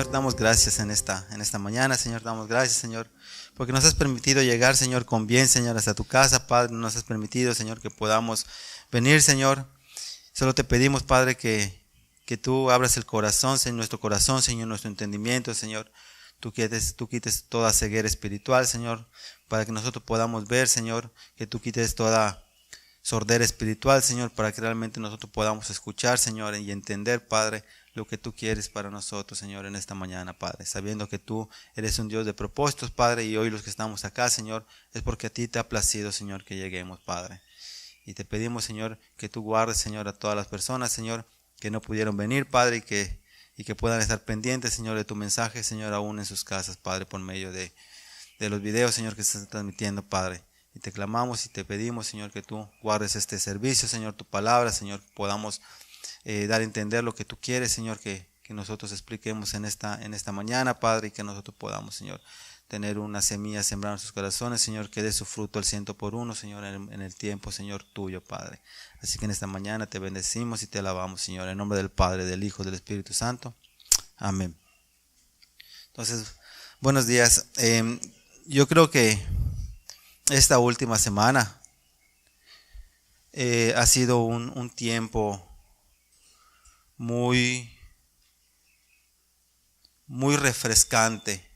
Señor, damos gracias en esta mañana, Señor, damos gracias, Señor, porque nos has permitido llegar, Señor, con bien, Señor, hasta tu casa, Padre, nos has permitido, Señor, que podamos venir, Señor. Solo te pedimos, Padre, que tú abras el corazón, Señor, nuestro corazón, Señor, nuestro entendimiento, Señor. Tú quites toda ceguera espiritual, Señor, para que nosotros podamos ver, Señor, que tú quites toda sordera espiritual, Señor, para que realmente nosotros podamos escuchar, Señor, y entender, Padre, lo que tú quieres para nosotros, Señor, en esta mañana, Padre, sabiendo que tú eres un Dios de propósitos, Padre, y hoy los que estamos acá, Señor, es porque a ti te ha placido, Señor, que lleguemos, Padre. Y te pedimos, Señor, que tú guardes, Señor, a todas las personas, Señor, que no pudieron venir, Padre, y que puedan estar pendientes, Señor, de tu mensaje, Señor, aún en sus casas, Padre, por medio de los videos, Señor, que se están transmitiendo, Padre. Y te clamamos y te pedimos, Señor, que tú guardes este servicio, Señor, tu palabra, Señor, podamos dar a entender lo que tú quieres, Señor, que nosotros expliquemos en esta mañana, Padre, y que nosotros podamos, Señor, tener una semilla sembrada en sus corazones, Señor, que dé su fruto al 100 por 1, Señor, en el tiempo, Señor, tuyo, Padre. Así que en esta mañana te bendecimos y te alabamos, Señor, en nombre del Padre, del Hijo, del Espíritu Santo. Amén. Entonces, buenos días. Yo creo que esta última semana ha sido un tiempo muy refrescante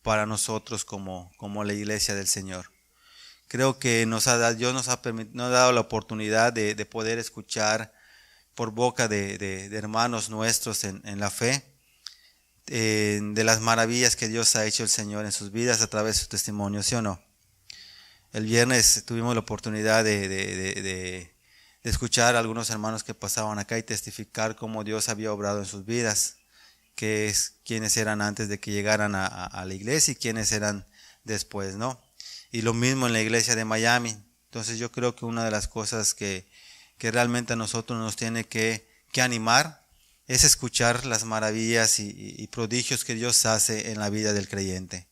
para nosotros como la iglesia del Señor. Creo que Dios nos ha dado la oportunidad de poder escuchar por boca de hermanos nuestros en la fe, de las maravillas que Dios ha hecho el Señor en sus vidas a través de su testimonio, ¿sí o no? El viernes tuvimos la oportunidad de escuchar a algunos hermanos que pasaban acá y testificar cómo Dios había obrado en sus vidas, quiénes eran antes de que llegaran a la iglesia y quiénes eran después, ¿no? Y lo mismo en la iglesia de Miami. Entonces yo creo que una de las cosas que realmente a nosotros nos tiene que animar es escuchar las maravillas y prodigios que Dios hace en la vida del creyente.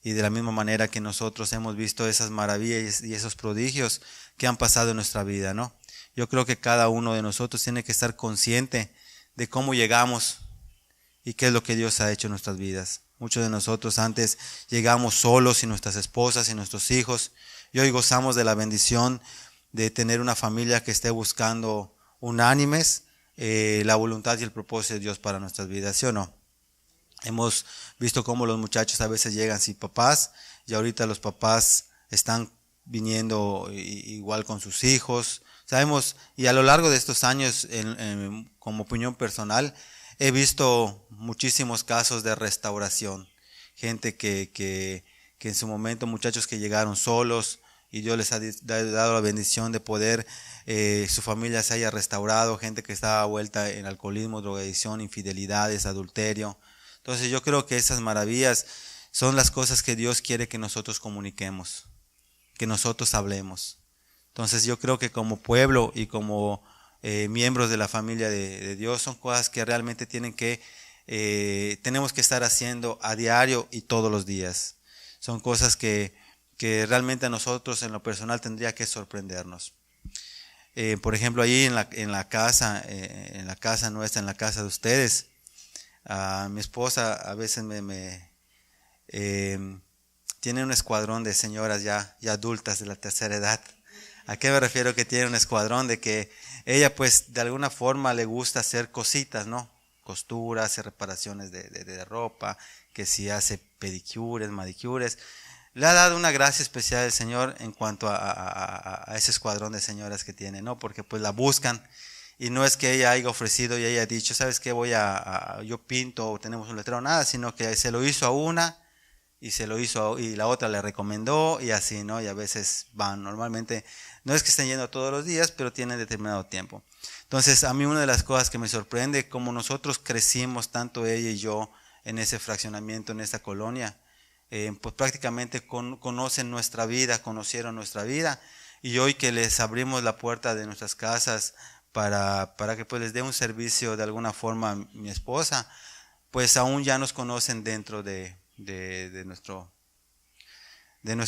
Y de la misma manera que nosotros hemos visto esas maravillas y esos prodigios que han pasado en nuestra vida, ¿no? Yo creo que cada uno de nosotros tiene que estar consciente de cómo llegamos y qué es lo que Dios ha hecho en nuestras vidas. Muchos de nosotros antes llegamos solos, sin nuestras esposas y nuestros hijos, y hoy gozamos de la bendición de tener una familia que esté buscando unánimes la voluntad y el propósito de Dios para nuestras vidas, ¿sí o no? Hemos visto cómo los muchachos a veces llegan sin papás y ahorita los papás están viniendo igual con sus hijos. Sabemos, y a lo largo de estos años, como opinión personal, he visto muchísimos casos de restauración. Gente que en su momento, muchachos que llegaron solos y Dios les ha dado la bendición de poder, su familia se haya restaurado. Gente que estaba vuelta en alcoholismo, drogadicción, infidelidades, adulterio. Entonces yo creo que esas maravillas son las cosas que Dios quiere que nosotros comuniquemos, que nosotros hablemos. Entonces yo creo que como pueblo y como miembros de la familia de Dios son cosas que realmente tenemos que estar haciendo a diario y todos los días. Son cosas que realmente a nosotros en lo personal tendría que sorprendernos. Por ejemplo, ahí en la casa nuestra, en la casa de ustedes, mi esposa a veces tiene un escuadrón de señoras ya adultas de la tercera edad. ¿A qué me refiero que tiene un escuadrón? De que ella pues de alguna forma le gusta hacer cositas, ¿no? Costura, hace reparaciones de ropa, que si hace pedicures, manicures. Le ha dado una gracia especial el Señor en cuanto a ese escuadrón de señoras que tiene, ¿no? Porque pues la buscan. Y no es que ella haya ofrecido y haya dicho, ¿sabes qué? Yo pinto o tenemos un letrero, nada, sino que se lo hizo a una y y la otra le recomendó y así, ¿no? Y a veces van, normalmente, no es que estén yendo todos los días, pero tienen determinado tiempo. Entonces, a mí una de las cosas que me sorprende, como nosotros crecimos, tanto ella y yo, en ese fraccionamiento, en esta colonia, pues prácticamente conocieron nuestra vida, y hoy que les abrimos la puerta de nuestras casas, para que pues les dé un servicio de alguna forma a mi esposa, pues aún ya nos conocen dentro de nuestro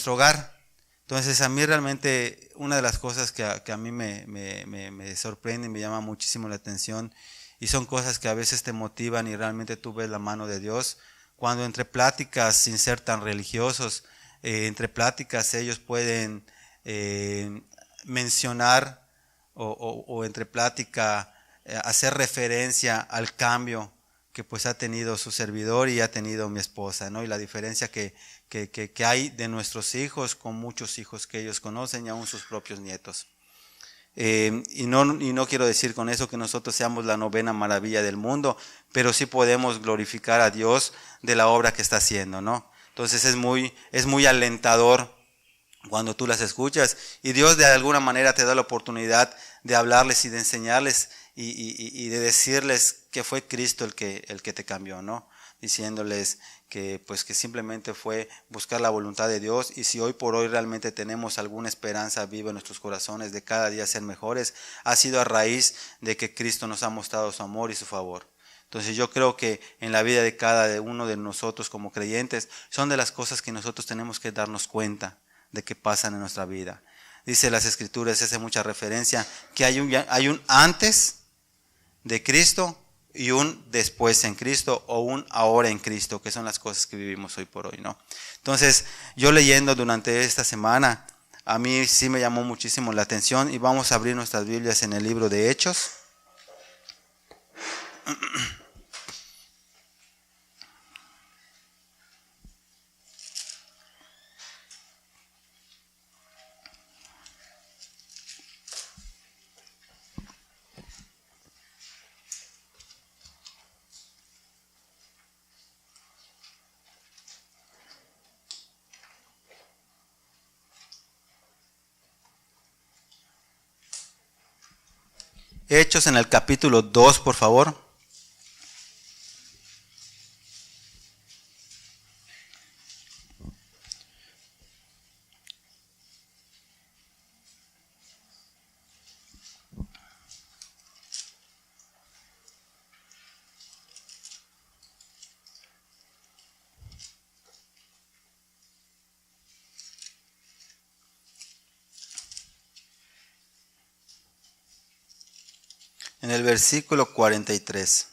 hogar. Entonces a mí realmente una de las cosas que a mí me sorprende y me llama muchísimo la atención y son cosas que a veces te motivan y realmente tú ves la mano de Dios. Cuando entre pláticas, sin ser tan religiosos, entre pláticas ellos pueden mencionar o entre plática hacer referencia al cambio que pues ha tenido su servidor y ha tenido mi esposa, ¿no? Y la diferencia que hay de nuestros hijos con muchos hijos que ellos conocen y aún sus propios nietos. Y no quiero decir con eso que nosotros seamos la novena maravilla del mundo, pero sí podemos glorificar a Dios de la obra que está haciendo, ¿no? Entonces es muy alentador cuando tú las escuchas y Dios de alguna manera te da la oportunidad de hablarles y de enseñarles y de decirles que fue Cristo el que te cambió, ¿no? Diciéndoles que simplemente fue buscar la voluntad de Dios, y si hoy por hoy realmente tenemos alguna esperanza viva en nuestros corazones de cada día ser mejores, ha sido a raíz de que Cristo nos ha mostrado su amor y su favor. Entonces yo creo que en la vida de cada uno de nosotros como creyentes son de las cosas que nosotros tenemos que darnos cuenta de que pasan en nuestra vida. Dice las Escrituras, hace mucha referencia, que hay un antes de Cristo y un después en Cristo, o un ahora en Cristo, que son las cosas que vivimos hoy por hoy, ¿no? Entonces, yo leyendo durante esta semana, a mí sí me llamó muchísimo la atención, y vamos a abrir nuestras Biblias en el libro de Hechos. Hechos en el capítulo 2, por favor. En el versículo 43.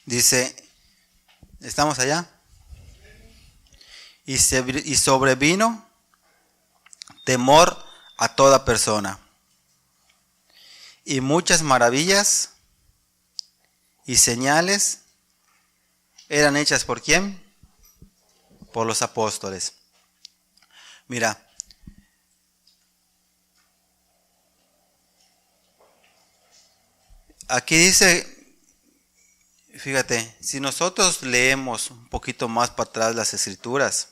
Dice, ¿estamos allá? Y sobrevino temor a toda persona, y muchas maravillas y señales eran hechas ¿por quién? Por los apóstoles. Mira, aquí dice, fíjate, si nosotros leemos un poquito más para atrás las Escrituras,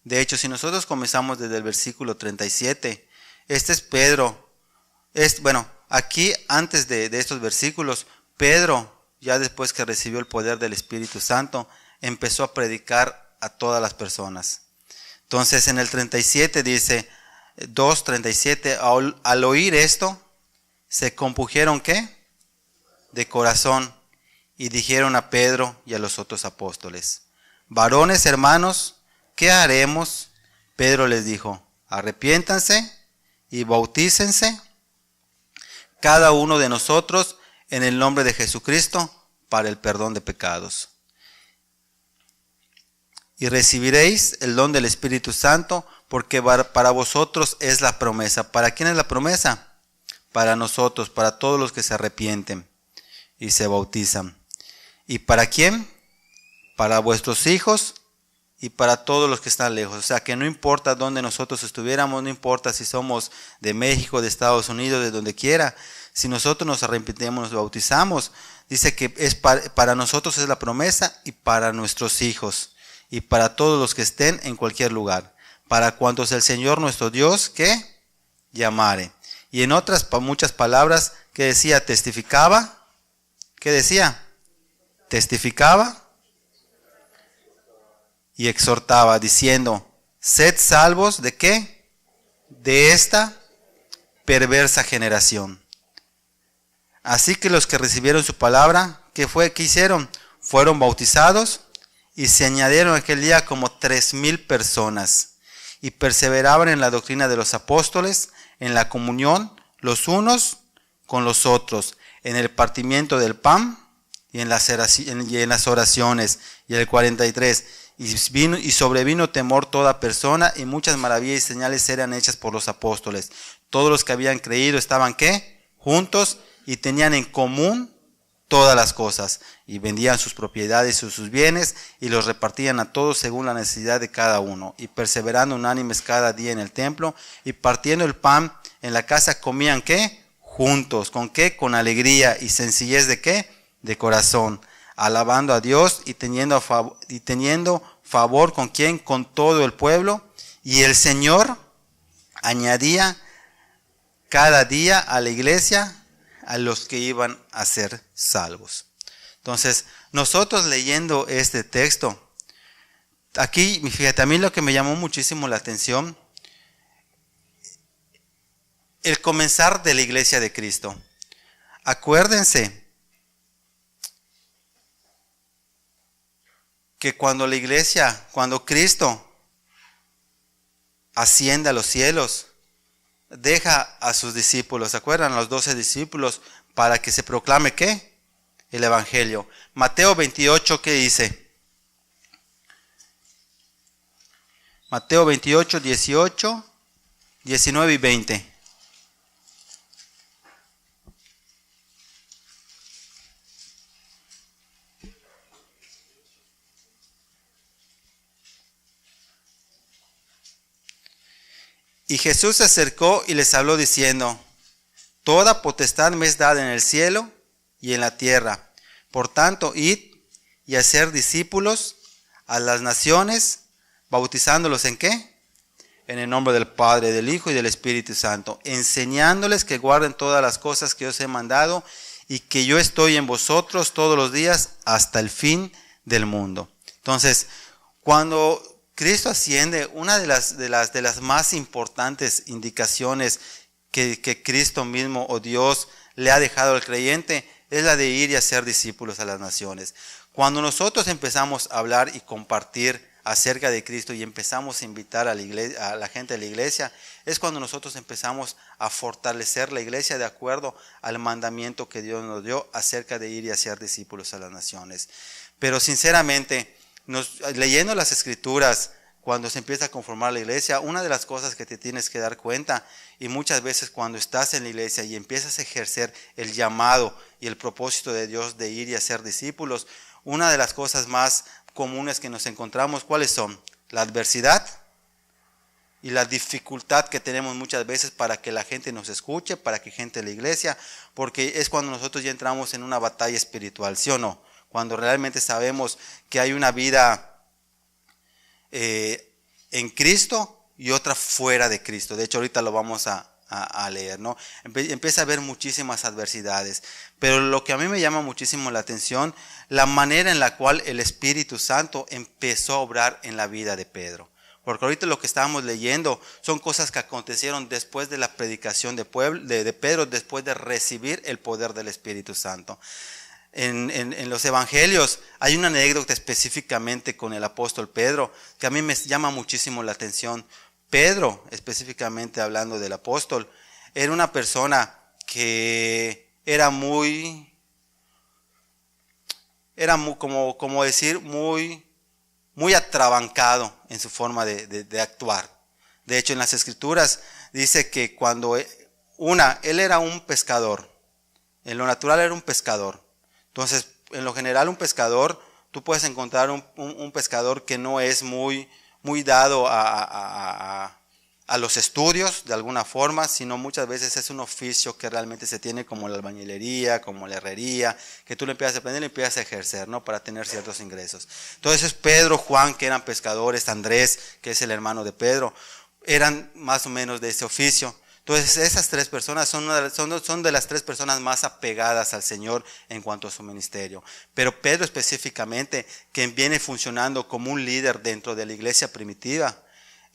de hecho, si nosotros comenzamos desde el versículo 37, este es Pedro. Aquí antes de estos versículos, Pedro, ya después que recibió el poder del Espíritu Santo, empezó a predicar a todas las personas. Entonces en el 37 dice, 2:37, al oír esto, se compungieron ¿qué? De corazón, y dijeron a Pedro y a los otros apóstoles, varones hermanos, ¿qué haremos? Pedro les dijo, arrepiéntanse y bautícense cada uno de nosotros en el nombre de Jesucristo para el perdón de pecados. Y recibiréis el don del Espíritu Santo, porque para vosotros es la promesa. ¿Para quién es la promesa? Para nosotros, para todos los que se arrepienten y se bautizan. ¿Y para quién? Para vuestros hijos y para todos los que están lejos. O sea que no importa dónde nosotros estuviéramos, no importa si somos de México, de Estados Unidos, de donde quiera, si nosotros nos arrepentimos, nos bautizamos, dice que es para nosotros es la promesa, y para nuestros hijos y para todos los que estén en cualquier lugar, para cuantos el Señor nuestro Dios ¿qué? Llamare. Y en otras muchas palabras, ¿qué decía? Testificaba. ¿Qué decía? Testificaba y exhortaba, diciendo, sed salvos ¿de qué? De esta perversa generación. Así que los que recibieron su palabra, ¿qué hicieron? fueron bautizados y se añadieron aquel día como 3,000 personas y perseveraban en la doctrina de los apóstoles, en la comunión los unos con los otros, en el partimiento del pan y en las oraciones. Y el 43, y sobrevino temor toda persona, y muchas maravillas y señales eran hechas por los apóstoles. Todos los que habían creído estaban, ¿qué? Juntos, y tenían en común todas las cosas, y vendían sus propiedades y sus bienes, y los repartían a todos según la necesidad de cada uno, y perseverando unánimes cada día en el templo, y partiendo el pan en la casa, comían, ¿qué? Juntos. ¿Con qué? Con alegría y sencillez de ¿qué? De corazón, alabando a Dios y teniendo favor ¿con quién? Con todo el pueblo. Y el Señor añadía cada día a la iglesia a los que iban a ser salvos. Entonces, nosotros leyendo este texto, aquí, fíjate, a mí lo que me llamó muchísimo la atención, el comenzar de la iglesia de Cristo. Acuérdense que cuando la iglesia, cuando Cristo asciende a los cielos, deja a sus discípulos, ¿se acuerdan? A los 12 discípulos, para que se proclame ¿qué? El Evangelio. Mateo 28, ¿qué dice? Mateo 28, 18, 19 y 20. Y Jesús se acercó y les habló diciendo: toda potestad me es dada en el cielo y en la tierra. Por tanto, id y hacer discípulos a las naciones, bautizándolos ¿en qué? En el nombre del Padre, del Hijo y del Espíritu Santo, enseñándoles que guarden todas las cosas que os he mandado, y que yo estoy en vosotros todos los días hasta el fin del mundo. Entonces, cuando Cristo asciende, una de las más importantes indicaciones que Cristo mismo o Dios le ha dejado al creyente es la de ir y hacer discípulos a las naciones. Cuando nosotros empezamos a hablar y compartir acerca de Cristo y empezamos a invitar a la gente de la iglesia, es cuando nosotros empezamos a fortalecer la iglesia de acuerdo al mandamiento que Dios nos dio acerca de ir y hacer discípulos a las naciones. Pero sinceramente, leyendo las escrituras, cuando se empieza a conformar la iglesia, una de las cosas que te tienes que dar cuenta, y muchas veces cuando estás en la iglesia y empiezas a ejercer el llamado y el propósito de Dios de ir y hacer discípulos, una de las cosas más comunes que nos encontramos, ¿cuáles son? La adversidad y la dificultad que tenemos muchas veces para que la gente nos escuche, para que gente de la iglesia, porque es cuando nosotros ya entramos en una batalla espiritual, ¿sí o no? Cuando realmente sabemos que hay una vida en Cristo y otra fuera de Cristo. De hecho, ahorita lo vamos a leer, ¿no? Empieza a haber muchísimas adversidades, pero lo que a mí me llama muchísimo la atención, la manera en la cual el Espíritu Santo empezó a obrar en la vida de Pedro. Porque ahorita lo que estábamos leyendo son cosas que acontecieron después de la predicación de Pedro, después de recibir el poder del Espíritu Santo. En los evangelios hay una anécdota específicamente con el apóstol Pedro que a mí me llama muchísimo la atención. Pedro, específicamente hablando del apóstol, era una persona que era muy atrabancado en su forma de actuar. De hecho, en las escrituras dice que cuando él era un pescador, en lo natural era un pescador. Entonces, en lo general un pescador, tú puedes encontrar un pescador que no es muy dado a los estudios de alguna forma, sino muchas veces es un oficio que realmente se tiene como la albañilería, como la herrería, que tú le empiezas a aprender y empiezas a ejercer, ¿no? Para tener ciertos ingresos. Entonces Pedro, Juan, que eran pescadores, Andrés, que es el hermano de Pedro, eran más o menos de ese oficio. Entonces esas tres personas son de las tres personas más apegadas al Señor en cuanto a su ministerio. Pero Pedro específicamente, que viene funcionando como un líder dentro de la iglesia primitiva,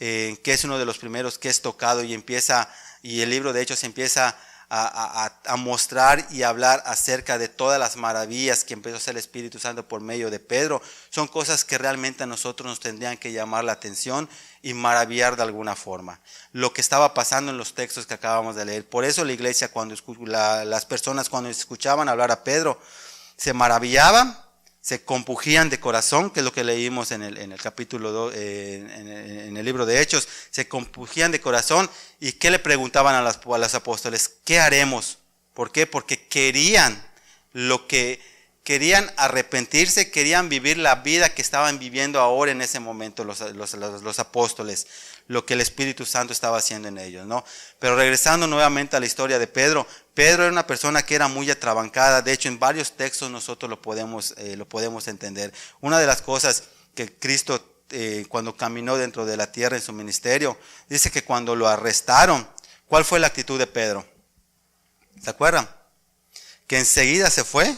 que es uno de los primeros que es tocado y el libro de Hechos empieza a mostrar y hablar acerca de todas las maravillas que empezó a hacer el Espíritu Santo por medio de Pedro, son cosas que realmente a nosotros nos tendrían que llamar la atención y maravillar de alguna forma. Lo que estaba pasando en los textos que acabamos de leer. Por eso la iglesia, las personas cuando escuchaban hablar a Pedro, se maravillaban, se compujían de corazón, que es lo que leímos en el capítulo 2, en el libro de Hechos. Se compujían de corazón. ¿Y qué le preguntaban a los apóstoles? ¿Qué haremos? ¿Por qué? Porque querían arrepentirse, querían vivir la vida que estaban viviendo ahora en ese momento los apóstoles, lo que el Espíritu Santo estaba haciendo en ellos, ¿no? Pero regresando nuevamente a la historia de Pedro, Pedro era una persona que era muy atrabancada. De hecho, en varios textos nosotros lo podemos entender. Una de las cosas que Cristo, cuando caminó dentro de la tierra en su ministerio, dice que cuando lo arrestaron, ¿cuál fue la actitud de Pedro? ¿Se acuerdan? Que enseguida se fue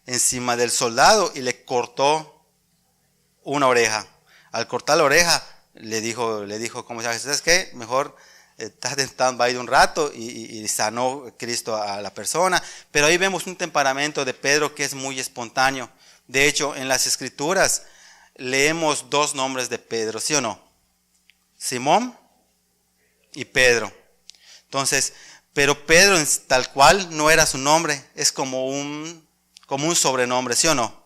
encima del soldado y le cortó una oreja. Al cortar la oreja, le dijo, ¿cómo se llama? ¿Sabes qué? Mejor estás en stand-by de un rato, y sanó Cristo a la persona. Pero ahí vemos un temperamento de Pedro que es muy espontáneo. De hecho, en las Escrituras leemos dos nombres de Pedro, ¿sí o no? Simón y Pedro. Entonces, pero Pedro tal cual no era su nombre, es como un sobrenombre, ¿sí o no?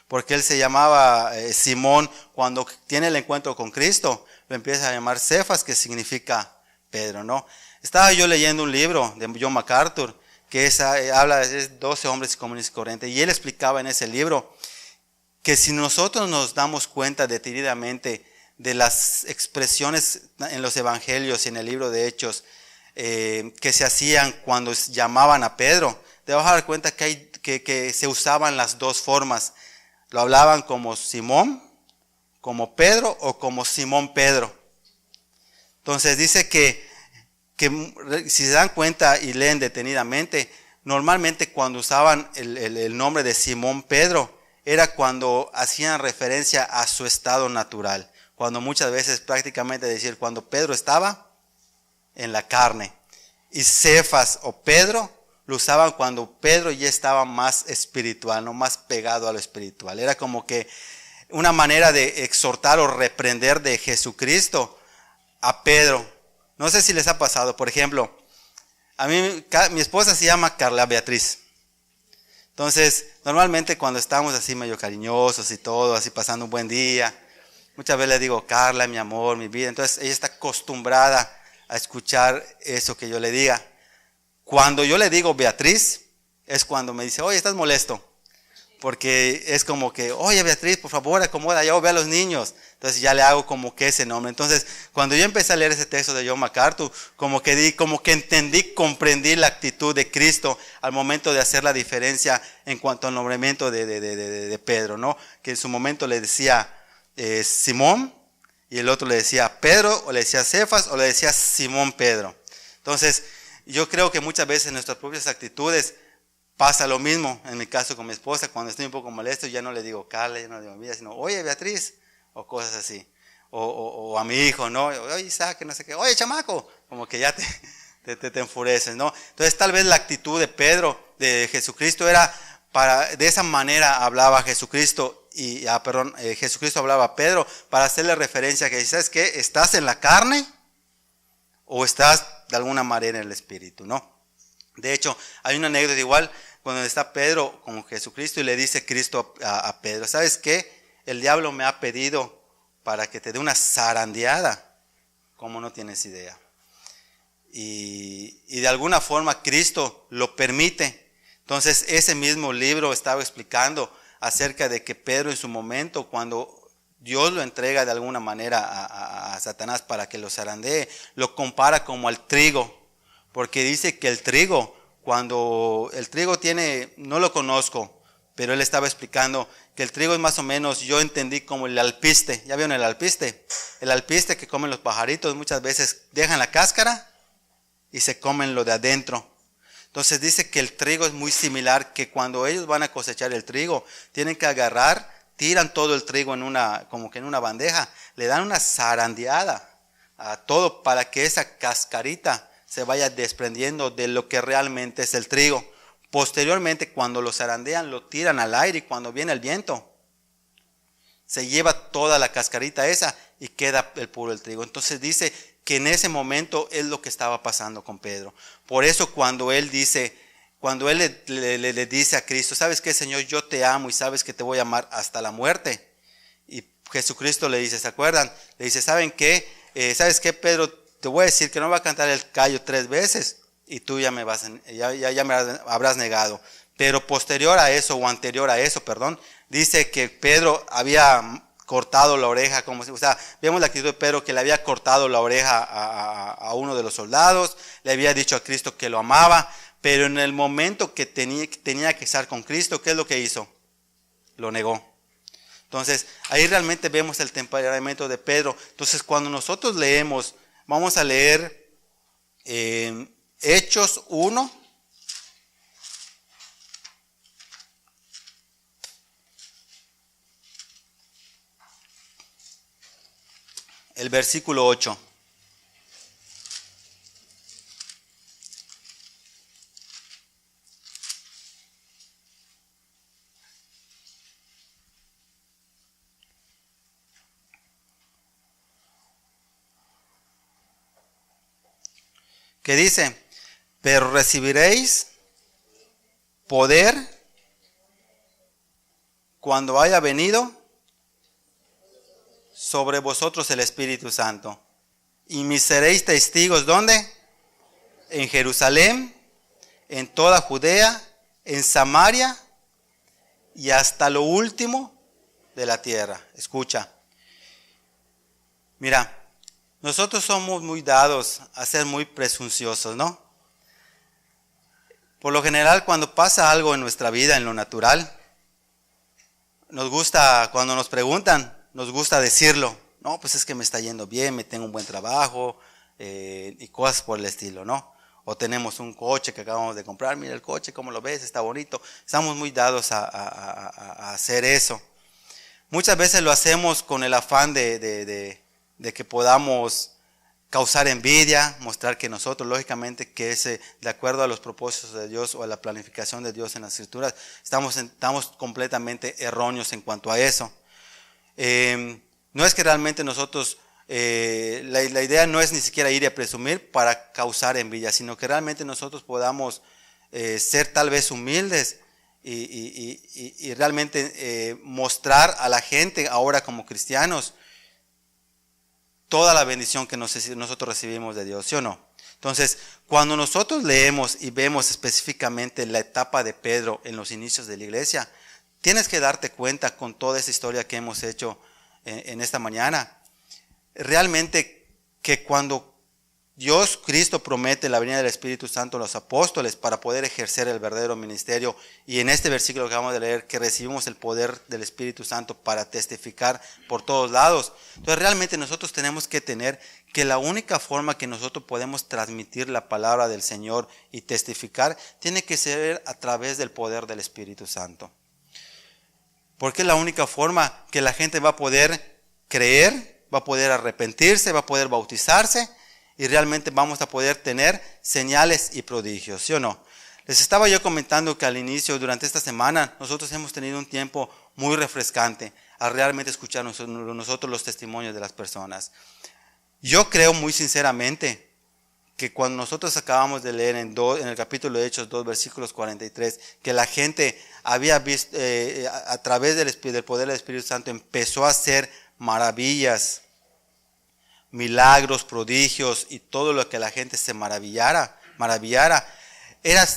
Porque él se llamaba Simón. Cuando tiene el encuentro con Cristo, lo empieza a llamar Cefas, que significa Pedro, ¿no? Estaba yo leyendo un libro de John MacArthur, que habla de 12 hombres comunes y corrientes, y él explicaba en ese libro que si nosotros nos damos cuenta detenidamente de las expresiones en los evangelios y en el libro de Hechos que se hacían cuando llamaban a Pedro, te vas a dar cuenta que se usaban las dos formas. Lo hablaban como Simón, como Pedro o como Simón Pedro. Entonces dice que si se dan cuenta y leen detenidamente, normalmente cuando usaban el nombre de Simón Pedro, era cuando hacían referencia a su estado natural. Cuando muchas veces prácticamente decir, cuando Pedro estaba en la carne. Y Cefas o Pedro lo usaban cuando Pedro ya estaba más espiritual, no más pegado a lo espiritual. Era como que una manera de exhortar o reprender de Jesucristo a Pedro. No sé si les ha pasado, por ejemplo, a mí, mi esposa se llama Carla Beatriz. Entonces, normalmente cuando estamos así medio cariñosos y todo, así pasando un buen día, muchas veces le digo, Carla, mi amor, mi vida. Entonces, ella está acostumbrada a escuchar eso que yo le diga. Cuando yo le digo Beatriz, es cuando me dice, oye, ¿estás molesto? Porque es como que, oye, Beatriz, por favor, acomoda, ya ve a los niños. Entonces ya le hago como que ese nombre. Entonces, cuando yo empecé a leer ese texto de John MacArthur, como que comprendí la actitud de Cristo al momento de hacer la diferencia en cuanto al nombramiento de Pedro, ¿no? Que en su momento le decía Simón, y el otro le decía Pedro, o le decía Cefas, o le decía Simón Pedro. Entonces, yo creo que muchas veces en nuestras propias actitudes pasa lo mismo. En mi caso con mi esposa, cuando estoy un poco molesto, ya no le digo Carla, ya no le digo vida, sino oye, Beatriz, o cosas así. O a mi hijo, ¿no? Oye, Isaac, no sé qué, oye, chamaco, como que ya te enfureces, ¿no? Entonces, tal vez la actitud de Pedro, de Jesucristo, era de esa manera hablaba Jesucristo, Jesucristo hablaba a Pedro para hacerle referencia que, ¿sabes qué? ¿Estás en la carne o estás de alguna manera en el espíritu, no? De hecho, hay una anécdota igual cuando está Pedro con Jesucristo y le dice Cristo a Pedro, ¿sabes qué? El diablo me ha pedido para que te dé una zarandeada, como no tienes idea. Y de alguna forma Cristo lo permite. Entonces ese mismo libro estaba explicando acerca de que Pedro en su momento, cuando Dios lo entrega de alguna manera a Satanás para que lo zarandee, lo compara como al trigo. Porque dice que el trigo, cuando el trigo tiene, no lo conozco, pero él estaba explicando que el trigo es más o menos, yo entendí como el alpiste. ¿Ya vieron el alpiste? El alpiste que comen los pajaritos muchas veces dejan la cáscara y se comen lo de adentro. Entonces dice que el trigo es muy similar, que cuando ellos van a cosechar el trigo, tienen que agarrar, tiran todo el trigo como que en una bandeja, le dan una zarandeada a todo para que esa cascarita se vaya desprendiendo de lo que realmente es el trigo. Posteriormente, cuando lo zarandean, lo tiran al aire y cuando viene el viento, se lleva toda la cascarita esa y queda el puro el trigo. Entonces dice que en ese momento es lo que estaba pasando con Pedro. Por eso cuando él dice, cuando él le dice a Cristo, ¿sabes qué, Señor? Yo te amo y sabes que te voy a amar hasta la muerte. Y Jesucristo le dice, ¿se acuerdan? Le dice, ¿saben qué? ¿Sabes qué, Pedro? Te voy a decir que no va a cantar el gallo 3 veces y tú ya me habrás negado. Pero posterior a eso, o anterior a eso, perdón, dice que Pedro había cortado la oreja, o sea, vemos la actitud de Pedro que le había cortado la oreja a uno de los soldados, le había dicho a Cristo que lo amaba, pero en el momento que tenía que estar con Cristo, ¿qué es lo que hizo? Lo negó. Entonces, ahí realmente vemos el temperamento de Pedro. Entonces, cuando nosotros leemos, vamos a leer Hechos 1. El versículo 8. Que dice, pero recibiréis poder cuando haya venido sobre vosotros el Espíritu Santo. Y me seréis testigos, ¿dónde? En Jerusalén, en toda Judea, en Samaria y hasta lo último de la tierra. Escucha. Mira, nosotros somos muy dados a ser muy presunciosos, ¿no? Por lo general, cuando pasa algo en nuestra vida, en lo natural, nos gusta, cuando nos preguntan, nos gusta decirlo. No, pues es que me está yendo bien, me tengo un buen trabajo y cosas por el estilo, ¿no? O tenemos un coche que acabamos de comprar, mira el coche, ¿cómo lo ves? Está bonito. Estamos muy dados a hacer eso. Muchas veces lo hacemos con el afán de que podamos causar envidia, mostrar que nosotros, lógicamente, que de acuerdo a los propósitos de Dios o a la planificación de Dios en las Escrituras, estamos completamente erróneos en cuanto a eso. No es que realmente nosotros, la idea no es ni siquiera ir a presumir para causar envidia, sino que realmente nosotros podamos ser tal vez humildes y realmente mostrar a la gente ahora como cristianos toda la bendición que nosotros recibimos de Dios, ¿sí o no? Entonces, cuando nosotros leemos y vemos específicamente la etapa de Pedro en los inicios de la iglesia, tienes que darte cuenta con toda esa historia que hemos hecho en esta mañana, realmente que cuando Dios, Cristo promete la venida del Espíritu Santo a los apóstoles para poder ejercer el verdadero ministerio, y en este versículo que acabamos de leer, que recibimos el poder del Espíritu Santo para testificar por todos lados. Entonces realmente nosotros tenemos que tener que la única forma que nosotros podemos transmitir la palabra del Señor y testificar, tiene que ser a través del poder del Espíritu Santo. Porque es la única forma que la gente va a poder creer, va a poder arrepentirse, va a poder bautizarse, y realmente vamos a poder tener señales y prodigios, ¿sí o no? Les estaba yo comentando que al inicio, durante esta semana, nosotros hemos tenido un tiempo muy refrescante a realmente escuchar nosotros los testimonios de las personas. Yo creo muy sinceramente que cuando nosotros acabamos de leer en el capítulo de Hechos 2, versículos 43, que la gente había visto, a través del poder del Espíritu Santo, empezó a hacer maravillas, milagros, prodigios y todo lo que la gente se maravillara, era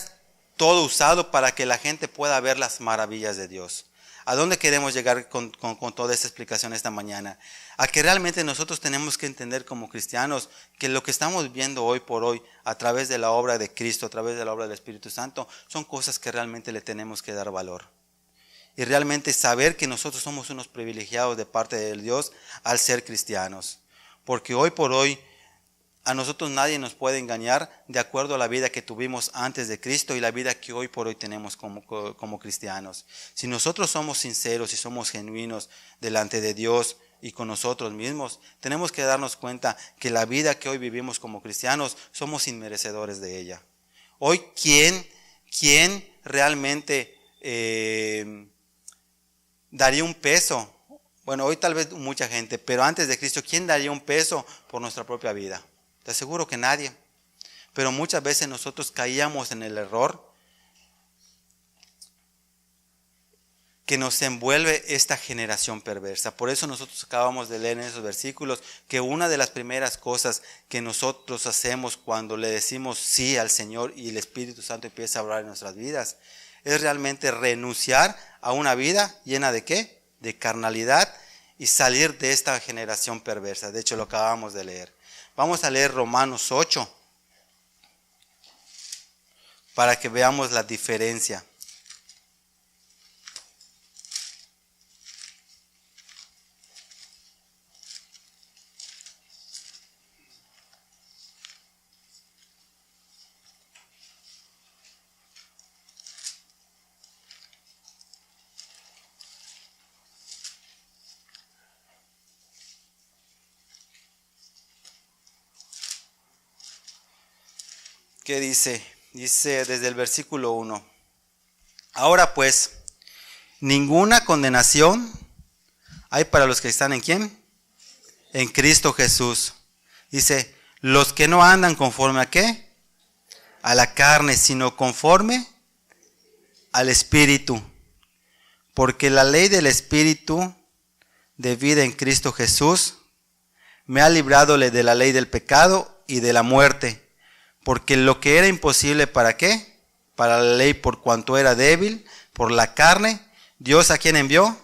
todo usado para que la gente pueda ver las maravillas de Dios. ¿A dónde queremos llegar con toda esta explicación esta mañana? A que realmente nosotros tenemos que entender como cristianos que lo que estamos viendo hoy por hoy a través de la obra de Cristo, a través de la obra del Espíritu Santo, son cosas que realmente le tenemos que dar valor. Y realmente saber que nosotros somos unos privilegiados de parte de Dios al ser cristianos. Porque hoy por hoy a nosotros nadie nos puede engañar de acuerdo a la vida que tuvimos antes de Cristo y la vida que hoy por hoy tenemos como cristianos. Si nosotros somos sinceros y somos genuinos delante de Dios y con nosotros mismos. Tenemos que darnos cuenta que la vida que hoy vivimos como cristianos somos inmerecedores de ella. Hoy, ¿quién realmente daría un peso? Bueno, hoy tal vez mucha gente, pero antes de Cristo, ¿quién daría un peso por nuestra propia vida? Te aseguro que nadie. Pero muchas veces nosotros caíamos en el error que nos envuelve esta generación perversa. Por eso nosotros acabamos de leer en esos versículos que una de las primeras cosas que nosotros hacemos cuando le decimos sí al Señor y el Espíritu Santo empieza a obrar en nuestras vidas, es realmente renunciar a una vida llena de ¿qué? De carnalidad y salir de esta generación perversa. De hecho, lo acabamos de leer. Vamos a leer Romanos 8 para que veamos la diferencia. ¿Qué dice? Dice desde el versículo 1. Ahora pues, ninguna condenación hay para los que están ¿en quién? En Cristo Jesús. Dice, los que no andan conforme ¿a qué? A la carne, sino conforme al Espíritu. Porque la ley del Espíritu de vida en Cristo Jesús me ha librado de la ley del pecado y de la muerte. Porque lo que era imposible, ¿para qué? Para la ley, por cuanto era débil, por la carne, Dios ¿a quién envió?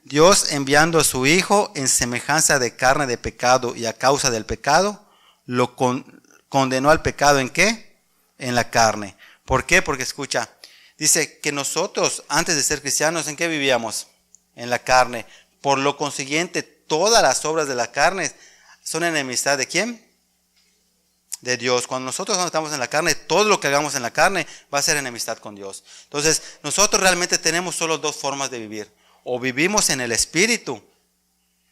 Dios enviando a su Hijo en semejanza de carne de pecado y a causa del pecado, lo condenó al pecado ¿en qué? En la carne. ¿Por qué? Porque escucha, dice que nosotros antes de ser cristianos, ¿en qué vivíamos? En la carne. Por lo consiguiente, todas las obras de la carne son enemistad ¿de quién? De Dios. Cuando nosotros no estamos en la carne, todo lo que hagamos en la carne va a ser enemistad con Dios. Entonces, nosotros realmente tenemos solo dos formas de vivir. O vivimos en el Espíritu,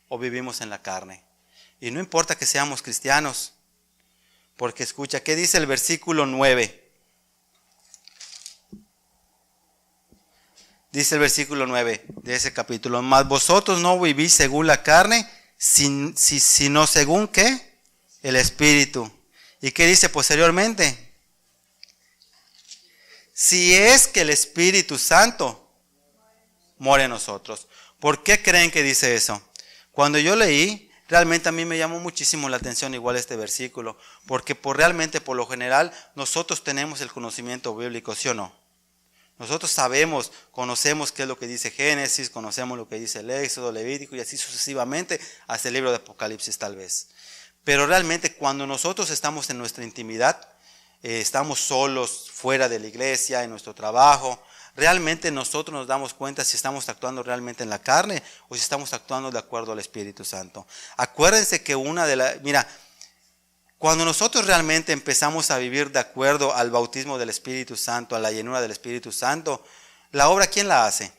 o vivimos en la carne. Y no importa que seamos cristianos, porque escucha, ¿qué dice el versículo 9? Dice el versículo 9 de ese capítulo, mas vosotros no vivís según la carne, sino según ¿qué? El Espíritu. ¿Y qué dice posteriormente? Si es que el Espíritu Santo mora en nosotros. ¿Por qué creen que dice eso? Cuando yo leí, realmente a mí me llamó muchísimo la atención igual este versículo, porque realmente por lo general nosotros tenemos el conocimiento bíblico, ¿sí o no? Nosotros sabemos, conocemos qué es lo que dice Génesis, conocemos lo que dice el Éxodo, Levítico y así sucesivamente hasta el libro de Apocalipsis tal vez. Pero realmente cuando nosotros estamos en nuestra intimidad, estamos solos, fuera de la iglesia, en nuestro trabajo, realmente nosotros nos damos cuenta si estamos actuando realmente en la carne o si estamos actuando de acuerdo al Espíritu Santo. Acuérdense que cuando nosotros realmente empezamos a vivir de acuerdo al bautismo del Espíritu Santo, a la llenura del Espíritu Santo, la obra ¿quién la hace?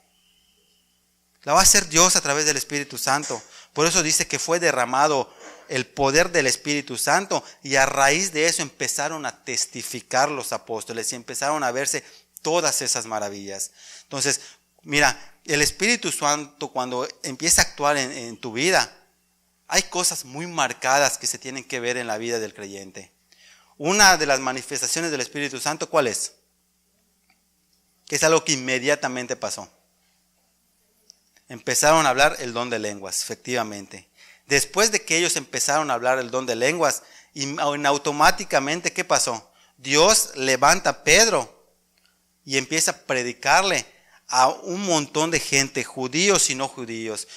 La va a hacer Dios a través del Espíritu Santo. Por eso dice que fue derramado el poder del Espíritu Santo y a raíz de eso empezaron a testificar los apóstoles y empezaron a verse todas esas maravillas. Entonces, mira, el Espíritu Santo cuando empieza a actuar en tu vida, hay cosas muy marcadas que se tienen que ver en la vida del creyente. Una de las manifestaciones del Espíritu Santo, ¿cuál es? Que es algo que inmediatamente pasó. Empezaron a hablar el don de lenguas, efectivamente. Después de que ellos empezaron a hablar el don de lenguas, automáticamente, ¿qué pasó? Dios levanta a Pedro y empieza a predicarle a un montón de gente, judíos y no judíos.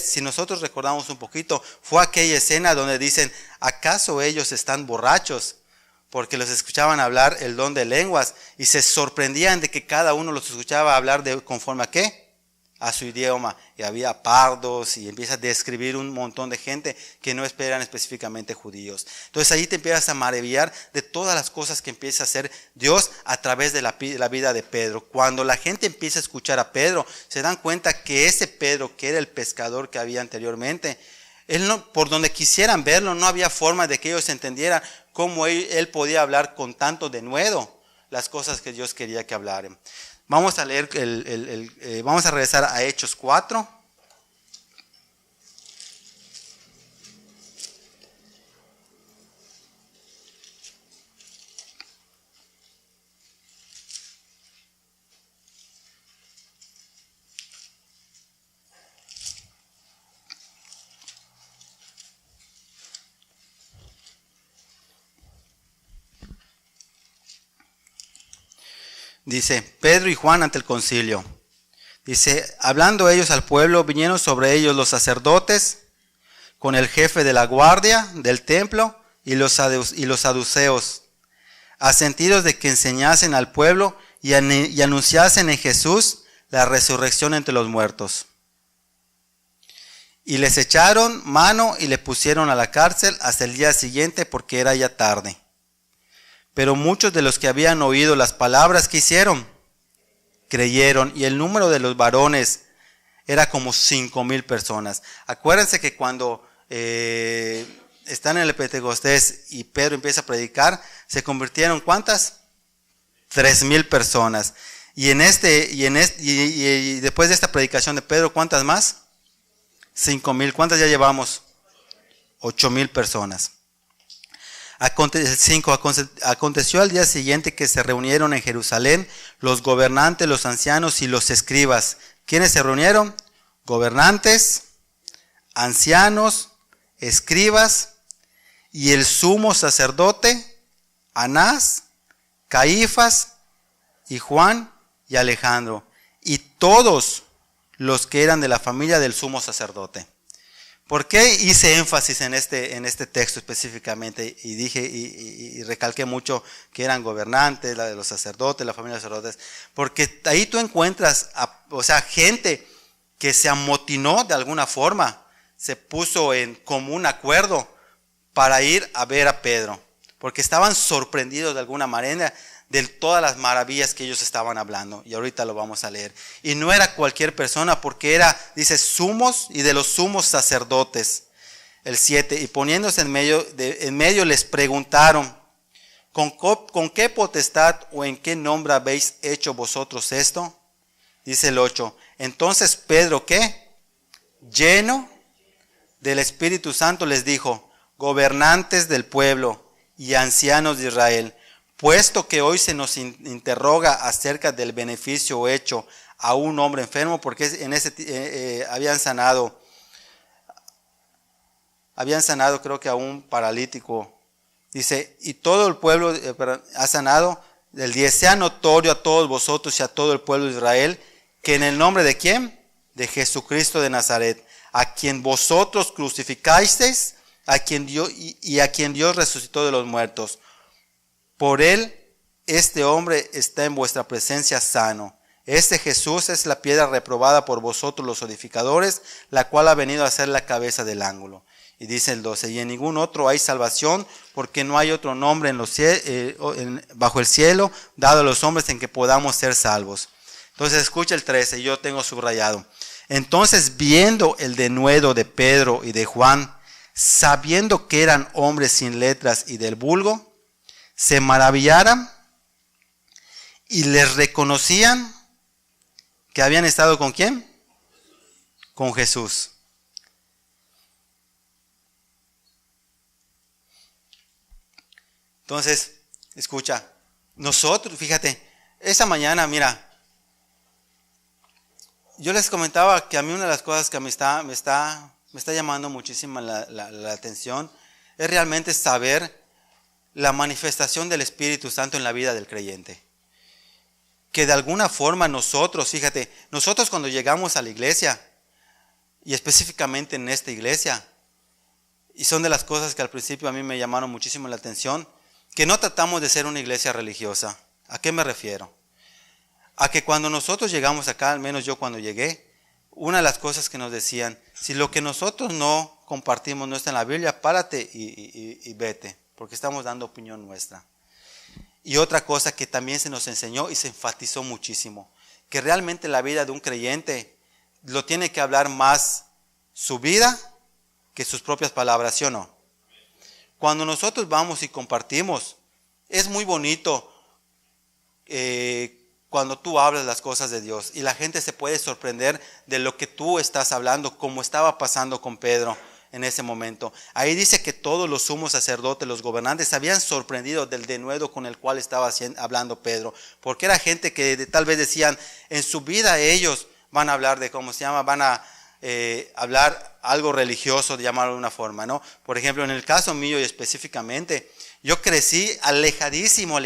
Si nosotros recordamos un poquito, fue aquella escena donde dicen, ¿acaso ellos están borrachos? Porque los escuchaban hablar el don de lenguas y se sorprendían de que cada uno los escuchaba hablar conforme a ¿qué? a su idioma, y había pardos, y empieza a describir un montón de gente que no eran específicamente judíos. Entonces ahí te empiezas a maravillar de todas las cosas que empieza a hacer Dios a través de la vida de Pedro. Cuando la gente empieza a escuchar a Pedro, se dan cuenta que ese Pedro, que era el pescador que había anteriormente, él no, por donde quisieran verlo, no había forma de que ellos entendieran cómo él podía hablar con tanto denuedo las cosas que Dios quería que hablaran. Vamos a leer, vamos a regresar a Hechos 4. Dice, Pedro y Juan ante el concilio. Dice, hablando ellos al pueblo, vinieron sobre ellos los sacerdotes con el jefe de la guardia del templo y los saduceos, asentidos de que enseñasen al pueblo y anunciasen en Jesús la resurrección entre los muertos. Y les echaron mano y le pusieron a la cárcel hasta el día siguiente, porque era ya tarde. Pero muchos de los que habían oído las palabras que hicieron, creyeron, y el número de los varones era como 5,000 personas. Acuérdense que cuando están en el Pentecostés y Pedro empieza a predicar, se convirtieron ¿cuántas? 3,000 personas. Y después de esta predicación de Pedro, ¿cuántas más? 5,000. ¿Cuántas ya llevamos? 8,000 personas. 5. Aconteció al día siguiente que se reunieron en Jerusalén los gobernantes, los ancianos y los escribas. ¿Quiénes se reunieron? Gobernantes, ancianos, escribas y el sumo sacerdote, Anás, Caifás y Juan y Alejandro, y todos los que eran de la familia del sumo sacerdote. ¿Por qué hice énfasis en este texto específicamente? Y dije y recalqué mucho que eran gobernantes, la de los sacerdotes, la familia de los sacerdotes. Porque ahí tú encuentras, gente que se amotinó de alguna forma, se puso en común acuerdo para ir a ver a Pedro. Porque estaban sorprendidos de alguna manera de todas las maravillas que ellos estaban hablando. Y ahorita lo vamos a leer. Y no era cualquier persona, porque era, dice, sumos y de los sumos sacerdotes. El 7. Y poniéndose en medio les preguntaron, ¿con qué potestad o en qué nombre habéis hecho vosotros esto? Dice el 8. Entonces Pedro, ¿qué? Lleno del Espíritu Santo les dijo, gobernantes del pueblo y ancianos de Israel, puesto que hoy se nos interroga acerca del beneficio hecho a un hombre enfermo, porque habían sanado creo que a un paralítico. Dice, y todo el pueblo ha sanado. El 10, sea notorio a todos vosotros y a todo el pueblo de Israel, que en el nombre de ¿quién? De Jesucristo de Nazaret, a quien vosotros crucificasteis, a quien Dios resucitó de los muertos. Por él, este hombre está en vuestra presencia sano. Este Jesús es la piedra reprobada por vosotros los edificadores, la cual ha venido a ser la cabeza del ángulo. Y dice el 12, y en ningún otro hay salvación, porque no hay otro nombre bajo el cielo dado a los hombres en que podamos ser salvos. Entonces escucha el 13, yo tengo subrayado. Entonces, viendo el denuedo de Pedro y de Juan, sabiendo que eran hombres sin letras y del vulgo, se maravillaran y les reconocían que habían estado ¿con quién? Con Jesús. Entonces, escucha, nosotros, fíjate, esa mañana, mira, yo les comentaba que a mí una de las cosas que me está llamando muchísimo la atención es realmente saber la manifestación del Espíritu Santo en la vida del creyente. Que de alguna forma nosotros, fíjate, nosotros cuando llegamos a la iglesia, y específicamente en esta iglesia, y son de las cosas que al principio a mí me llamaron muchísimo la atención, que no tratamos de ser una iglesia religiosa. ¿A qué me refiero? A que cuando nosotros llegamos acá, al menos yo cuando llegué, una de las cosas que nos decían, si lo que nosotros no compartimos no está en la Biblia, párate y vete, porque estamos dando opinión nuestra. Y otra cosa que también se nos enseñó y se enfatizó muchísimo, que realmente la vida de un creyente lo tiene que hablar más su vida que sus propias palabras, ¿sí o no? Cuando nosotros vamos y compartimos, es muy bonito cuando tú hablas las cosas de Dios y la gente se puede sorprender de lo que tú estás hablando, como estaba pasando con Pedro en ese momento. Ahí dice que todos los sumos sacerdotes, los gobernantes, se habían sorprendido del denuedo con el cual estaba hablando Pedro, porque era gente que tal vez decían, en su vida ellos van a hablar de, van a hablar algo religioso, de llamarlo de una forma, ¿no? Por ejemplo, en el caso mío y específicamente, yo crecí alejadísimo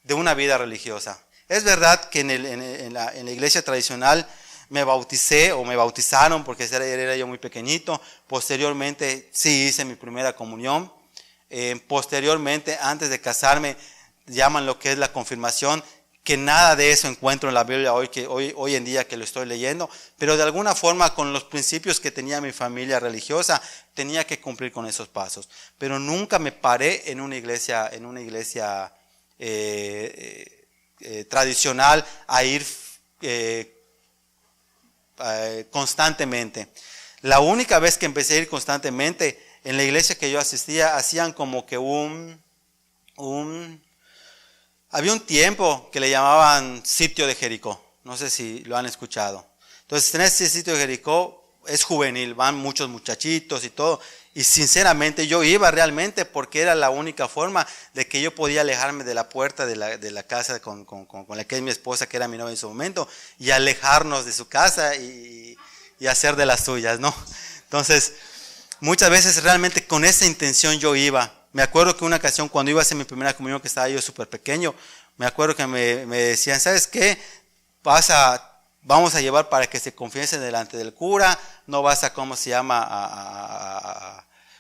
de una vida religiosa. Es verdad que en la iglesia tradicional me bauticé o me bautizaron porque era yo muy pequeñito. Posteriormente sí hice mi primera comunión. Posteriormente, antes de casarme, llaman lo que es la confirmación, que nada de eso encuentro en la Biblia hoy en día que lo estoy leyendo, pero de alguna forma con los principios que tenía mi familia religiosa tenía que cumplir con esos pasos. Pero nunca me paré en una iglesia tradicional a ir constantemente. La única vez que empecé a ir constantemente, en la iglesia que yo asistía, hacían como que había un tiempo que le llamaban sitio de Jericó. No sé si lo han escuchado. Entonces, en ese sitio de Jericó es juvenil, van muchos muchachitos y todo. Y sinceramente yo iba realmente porque era la única forma de que yo podía alejarme de la puerta de la casa con la que es mi esposa, que era mi novia en su momento, y alejarnos de su casa y hacer de las suyas, ¿no? Entonces, muchas veces realmente con esa intención yo iba. Me acuerdo que una ocasión cuando iba a hacer mi primera comunión, que estaba yo súper pequeño, me acuerdo que me decían, ¿sabes qué? Vamos a llevar para que se confiesen delante del cura, no vas a,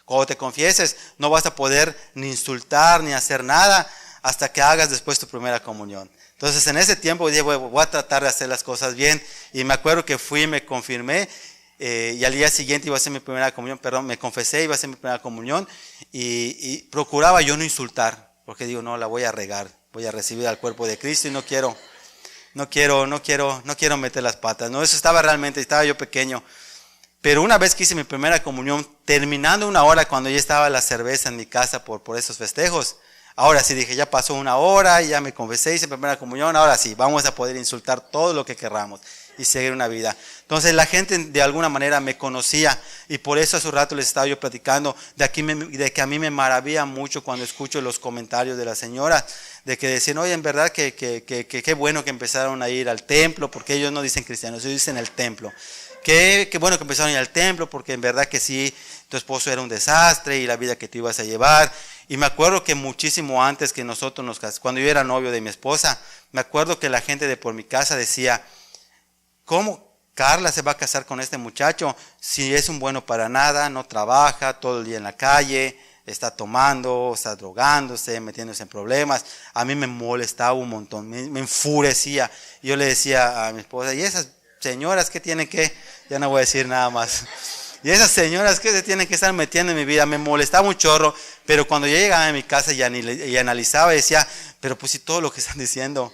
cuando te confieses, no vas a poder ni insultar ni hacer nada hasta que hagas después tu primera comunión. Entonces en ese tiempo dije, voy a tratar de hacer las cosas bien, y me acuerdo que fui y me confirmé, y al día siguiente iba a hacer mi primera comunión, me confesé, iba a hacer mi primera comunión, y procuraba yo no insultar, porque digo, no, la voy a regar, voy a recibir al cuerpo de Cristo y no quiero meter las patas, ¿no? Eso estaba yo pequeño. Pero una vez que hice mi primera comunión, terminando una hora cuando ya estaba la cerveza en mi casa por esos festejos, ahora sí dije, ya pasó una hora, ya me confesé, hice primera comunión, ahora sí, vamos a poder insultar todo lo que querramos y seguir una vida. Entonces la gente de alguna manera me conocía, y por eso hace un rato les estaba yo platicando de que a mí me maravilla mucho cuando escucho los comentarios de las señoras, de que decían, oye, en verdad que qué bueno que empezaron a ir al templo, porque ellos no dicen cristianos, ellos dicen el templo. Qué bueno que empezaron a ir al templo, porque en verdad que sí, tu esposo era un desastre y la vida que tú ibas a llevar. Y me acuerdo que muchísimo antes que nosotros nos casamos, cuando yo era novio de mi esposa, me acuerdo que la gente de por mi casa decía, ¿cómo Carla se va a casar con este muchacho si es un bueno para nada, no trabaja, todo el día en la calle, está tomando, está drogándose, metiéndose en problemas? A mí me molestaba un montón, me enfurecía. Yo le decía a mi esposa, ¿y esas señoras qué tienen que? Ya no voy a decir nada más. ¿Y esas señoras qué se tienen que estar metiendo en mi vida? Me molestaba un chorro, pero cuando yo llegaba a mi casa y analizaba, decía, pero pues si todo lo que están diciendo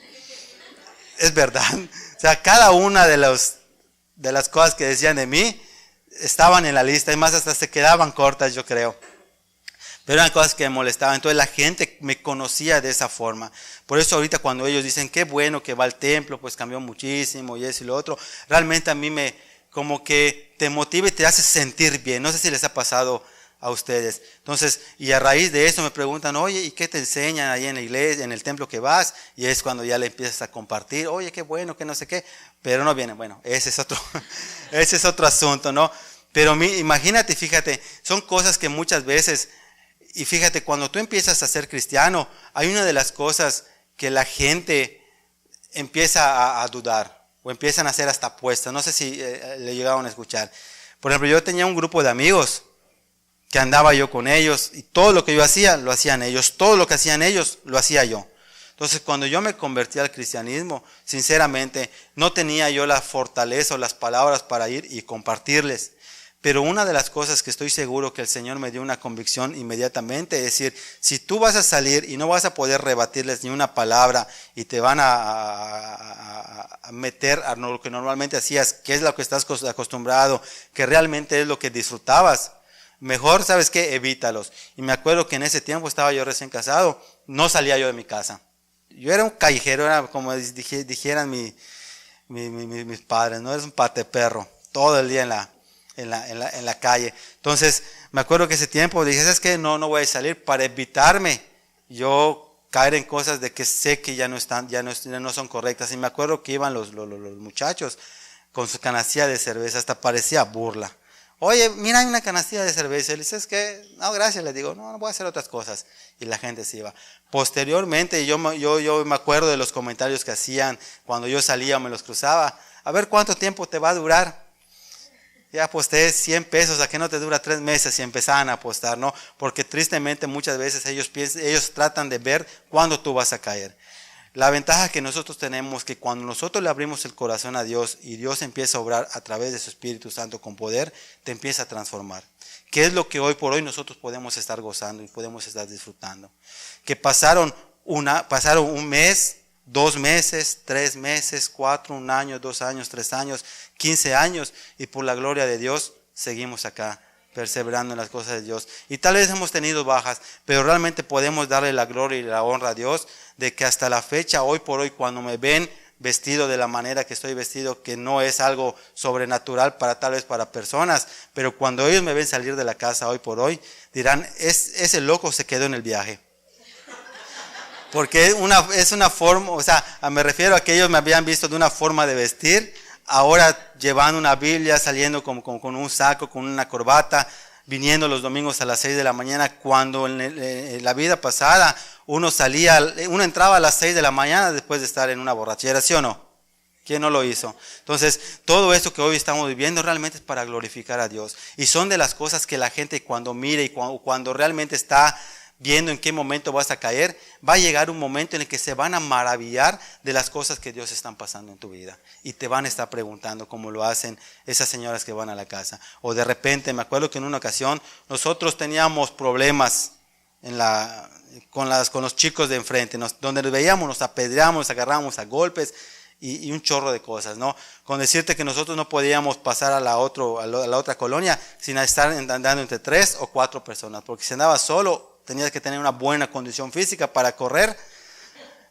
es verdad. O sea, cada una de las cosas que decían de mí estaban en la lista, y más hasta se quedaban cortas, yo creo. Pero eran cosas que me molestaban. Entonces la gente me conocía de esa forma. Por eso ahorita cuando ellos dicen, qué bueno que va al templo, pues cambió muchísimo y eso y lo otro, realmente a mí como que te motiva y te hace sentir bien. No sé si les ha pasado a ustedes. Entonces, y a raíz de eso me preguntan, oye, ¿y qué te enseñan ahí en la iglesia, en el templo que vas? Y es cuando ya le empiezas a compartir, oye, qué bueno, que no sé qué, pero no vienen. Bueno, ese es otro asunto, ¿no? Pero imagínate, fíjate, son cosas que muchas veces, y fíjate, cuando tú empiezas a ser cristiano, hay una de las cosas que la gente empieza a dudar, o empiezan a hacer hasta apuestas. No sé si le llegaron a escuchar. Por ejemplo, yo tenía un grupo de amigos que andaba yo con ellos, y todo lo que yo hacía, lo hacían ellos. Todo lo que hacían ellos, lo hacía yo. Entonces, cuando yo me convertí al cristianismo, sinceramente, no tenía yo la fortaleza o las palabras para ir y compartirles. Pero una de las cosas que estoy seguro que el Señor me dio una convicción inmediatamente, es decir, si tú vas a salir y no vas a poder rebatirles ni una palabra y te van a meter a lo que normalmente hacías, que es lo que estás acostumbrado, que realmente es lo que disfrutabas, mejor, ¿sabes qué? Evítalos. Y me acuerdo que en ese tiempo estaba yo recién casado, no salía yo de mi casa. Yo era un callejero, era como dijeran mis padres, no eres un pateperro, todo el día en la calle. Entonces, me acuerdo que ese tiempo dije, ¿sabes qué? No voy a salir para evitarme yo caer en cosas de que sé que ya no son correctas. Y me acuerdo que iban los muchachos con su canastilla de cerveza, hasta parecía burla. Oye, mira, hay una canastilla de cerveza. Y le dices que, no, gracias, le digo, no voy a hacer otras cosas. Y la gente se iba. Posteriormente, yo me acuerdo de los comentarios que hacían cuando yo salía o me los cruzaba. A ver cuánto tiempo te va a durar. Ya aposté 100 pesos, ¿a qué no te dura 3 meses? Y empezaban a apostar, ¿no? Porque tristemente muchas veces ellos tratan de ver cuándo tú vas a caer. La ventaja que nosotros tenemos es que cuando nosotros le abrimos el corazón a Dios y Dios empieza a obrar a través de su Espíritu Santo con poder, te empieza a transformar. ¿Qué es lo que hoy por hoy nosotros podemos estar gozando y podemos estar disfrutando? Que pasaron un mes, 2 meses, 3 meses, 4, 1 año, 2 años, 3 años, 15 años, y por la gloria de Dios seguimos acá, perseverando en las cosas de Dios. Y tal vez hemos tenido bajas, pero realmente podemos darle la gloria y la honra a Dios de que hasta la fecha, hoy por hoy, cuando me ven vestido de la manera que estoy vestido, que no es algo sobrenatural tal vez para personas, pero cuando ellos me ven salir de la casa hoy por hoy, dirán, ese loco se quedó en el viaje. Porque es una forma, o sea, me refiero a que ellos me habían visto de una forma de vestir, ahora llevando una Biblia, saliendo con un saco, con una corbata, viniendo los domingos a las 6 de la mañana, cuando en la vida pasada uno entraba a las 6 de la mañana después de estar en una borrachera, ¿sí o no? ¿Quién no lo hizo? Entonces, todo esto que hoy estamos viviendo realmente es para glorificar a Dios. Y son de las cosas que la gente cuando mire y cuando realmente está viendo en qué momento vas a caer, va a llegar un momento en el que se van a maravillar de las cosas que Dios están pasando en tu vida. Y te van a estar preguntando como lo hacen esas señoras que van a la casa. O de repente, me acuerdo que en una ocasión nosotros teníamos problemas con los chicos de enfrente. Donde nos veíamos, nos apedreamos, nos agarramos a golpes y un chorro de cosas, ¿no? Con decirte que nosotros no podíamos pasar a la otra colonia sin estar andando entre 3 o 4 personas. Porque si andabas solo, tenías que tener una buena condición física para correr,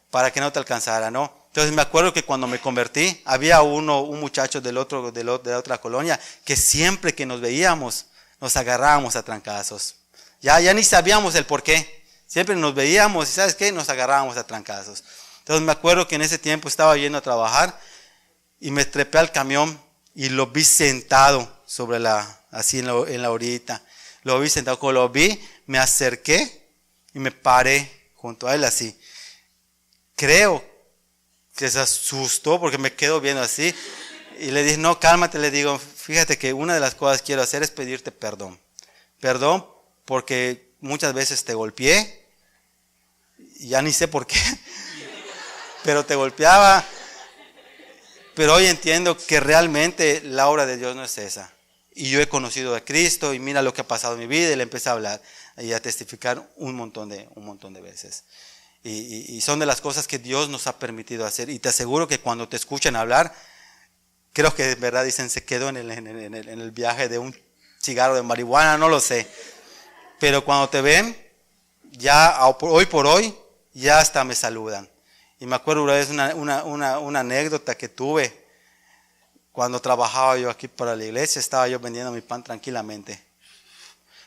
para que no te alcanzara, ¿no? Entonces me acuerdo que cuando me convertí, había un muchacho de la otra colonia, que siempre que nos veíamos, nos agarrábamos a trancazos. Ya ni sabíamos el por qué. Siempre nos veíamos y ¿sabes qué? Nos agarrábamos a trancazos. Entonces me acuerdo que en ese tiempo estaba yendo a trabajar y me trepé al camión y lo vi sentado así en la orillita. Lo vi sentado, cuando lo vi, me acerqué y me paré junto a él así. Creo que se asustó porque me quedo viendo así. Y le dije, no, cálmate, le digo, fíjate que una de las cosas que quiero hacer es pedirte perdón. Perdón porque muchas veces te golpeé, y ya ni sé por qué, pero te golpeaba. Pero hoy entiendo que realmente la obra de Dios no es esa. Y yo he conocido a Cristo y mira lo que ha pasado en mi vida, y le empecé a hablar y a testificar un montón de veces. Y son de las cosas que Dios nos ha permitido hacer. Y te aseguro que cuando te escuchan hablar, creo que de verdad dicen, se quedó en el viaje de un cigarro de marihuana, no lo sé. Pero cuando te ven, ya hoy por hoy, ya hasta me saludan. Y me acuerdo una vez una anécdota que tuve. Cuando trabajaba yo aquí para la iglesia, estaba yo vendiendo mi pan tranquilamente.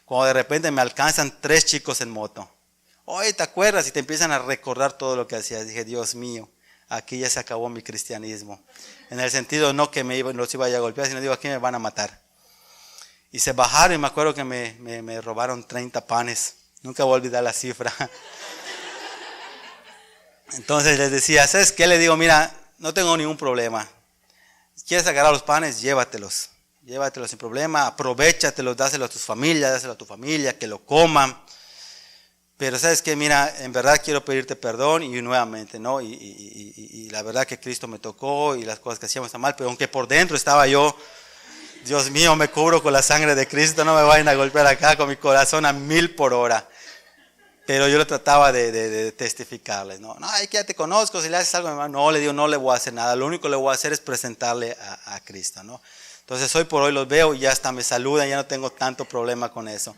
Cuando de repente me alcanzan 3 chicos en moto. Oye, ¿te acuerdas? Y te empiezan a recordar todo lo que hacías. Dije, Dios mío, aquí ya se acabó mi cristianismo. En el sentido no que los iba a golpear, sino digo, aquí me van a matar. Y se bajaron y me acuerdo que me robaron 30 panes. Nunca voy a olvidar la cifra. Entonces les decía, ¿sabes qué? Le digo, mira, no tengo ningún problema. ¿Quieres agarrar los panes? Llévatelos sin problema, aprovéchatelos, dáselos a tu familia, que lo coman. Pero sabes que, mira, en verdad quiero pedirte perdón y nuevamente, ¿no? Y la verdad que Cristo me tocó y las cosas que hacíamos están mal, pero aunque por dentro estaba yo, Dios mío, me cubro con la sangre de Cristo, no me vayan a golpear acá con mi corazón a 1000 por hora. Pero yo le trataba de testificarles, ¿no? No, es que ya te conozco, si le haces algo a mi hermano, no, le digo, no le voy a hacer nada, lo único que le voy a hacer es presentarle a Cristo, ¿no? Entonces hoy por hoy los veo y ya hasta me saludan, ya no tengo tanto problema con eso.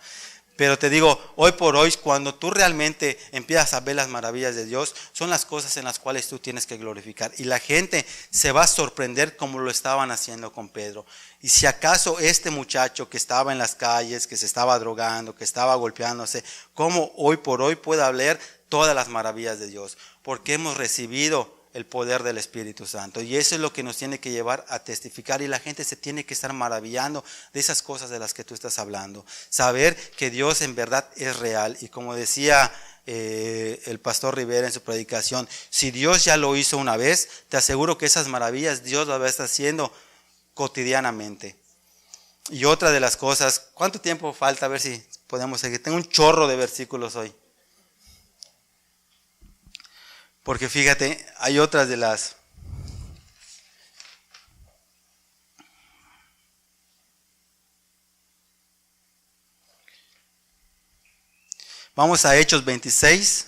Pero te digo, hoy por hoy, cuando tú realmente empiezas a ver las maravillas de Dios, son las cosas en las cuales tú tienes que glorificar. Y la gente se va a sorprender como lo estaban haciendo con Pedro. Y si acaso este muchacho que estaba en las calles, que se estaba drogando, que estaba golpeándose, ¿cómo hoy por hoy puede hablar todas las maravillas de Dios? Porque hemos recibido el poder del Espíritu Santo. Y eso es lo que nos tiene que llevar a testificar. Y la gente se tiene que estar maravillando de esas cosas de las que tú estás hablando. Saber que Dios en verdad es real. Y como decía el pastor Rivera en su predicación, si Dios ya lo hizo una vez, te aseguro que esas maravillas Dios las va a estar haciendo cotidianamente. Y otra de las cosas, ¿cuánto tiempo falta? A ver si podemos seguir. Tengo un chorro de versículos hoy. Porque fíjate, hay otras de las... Vamos a Hechos 26.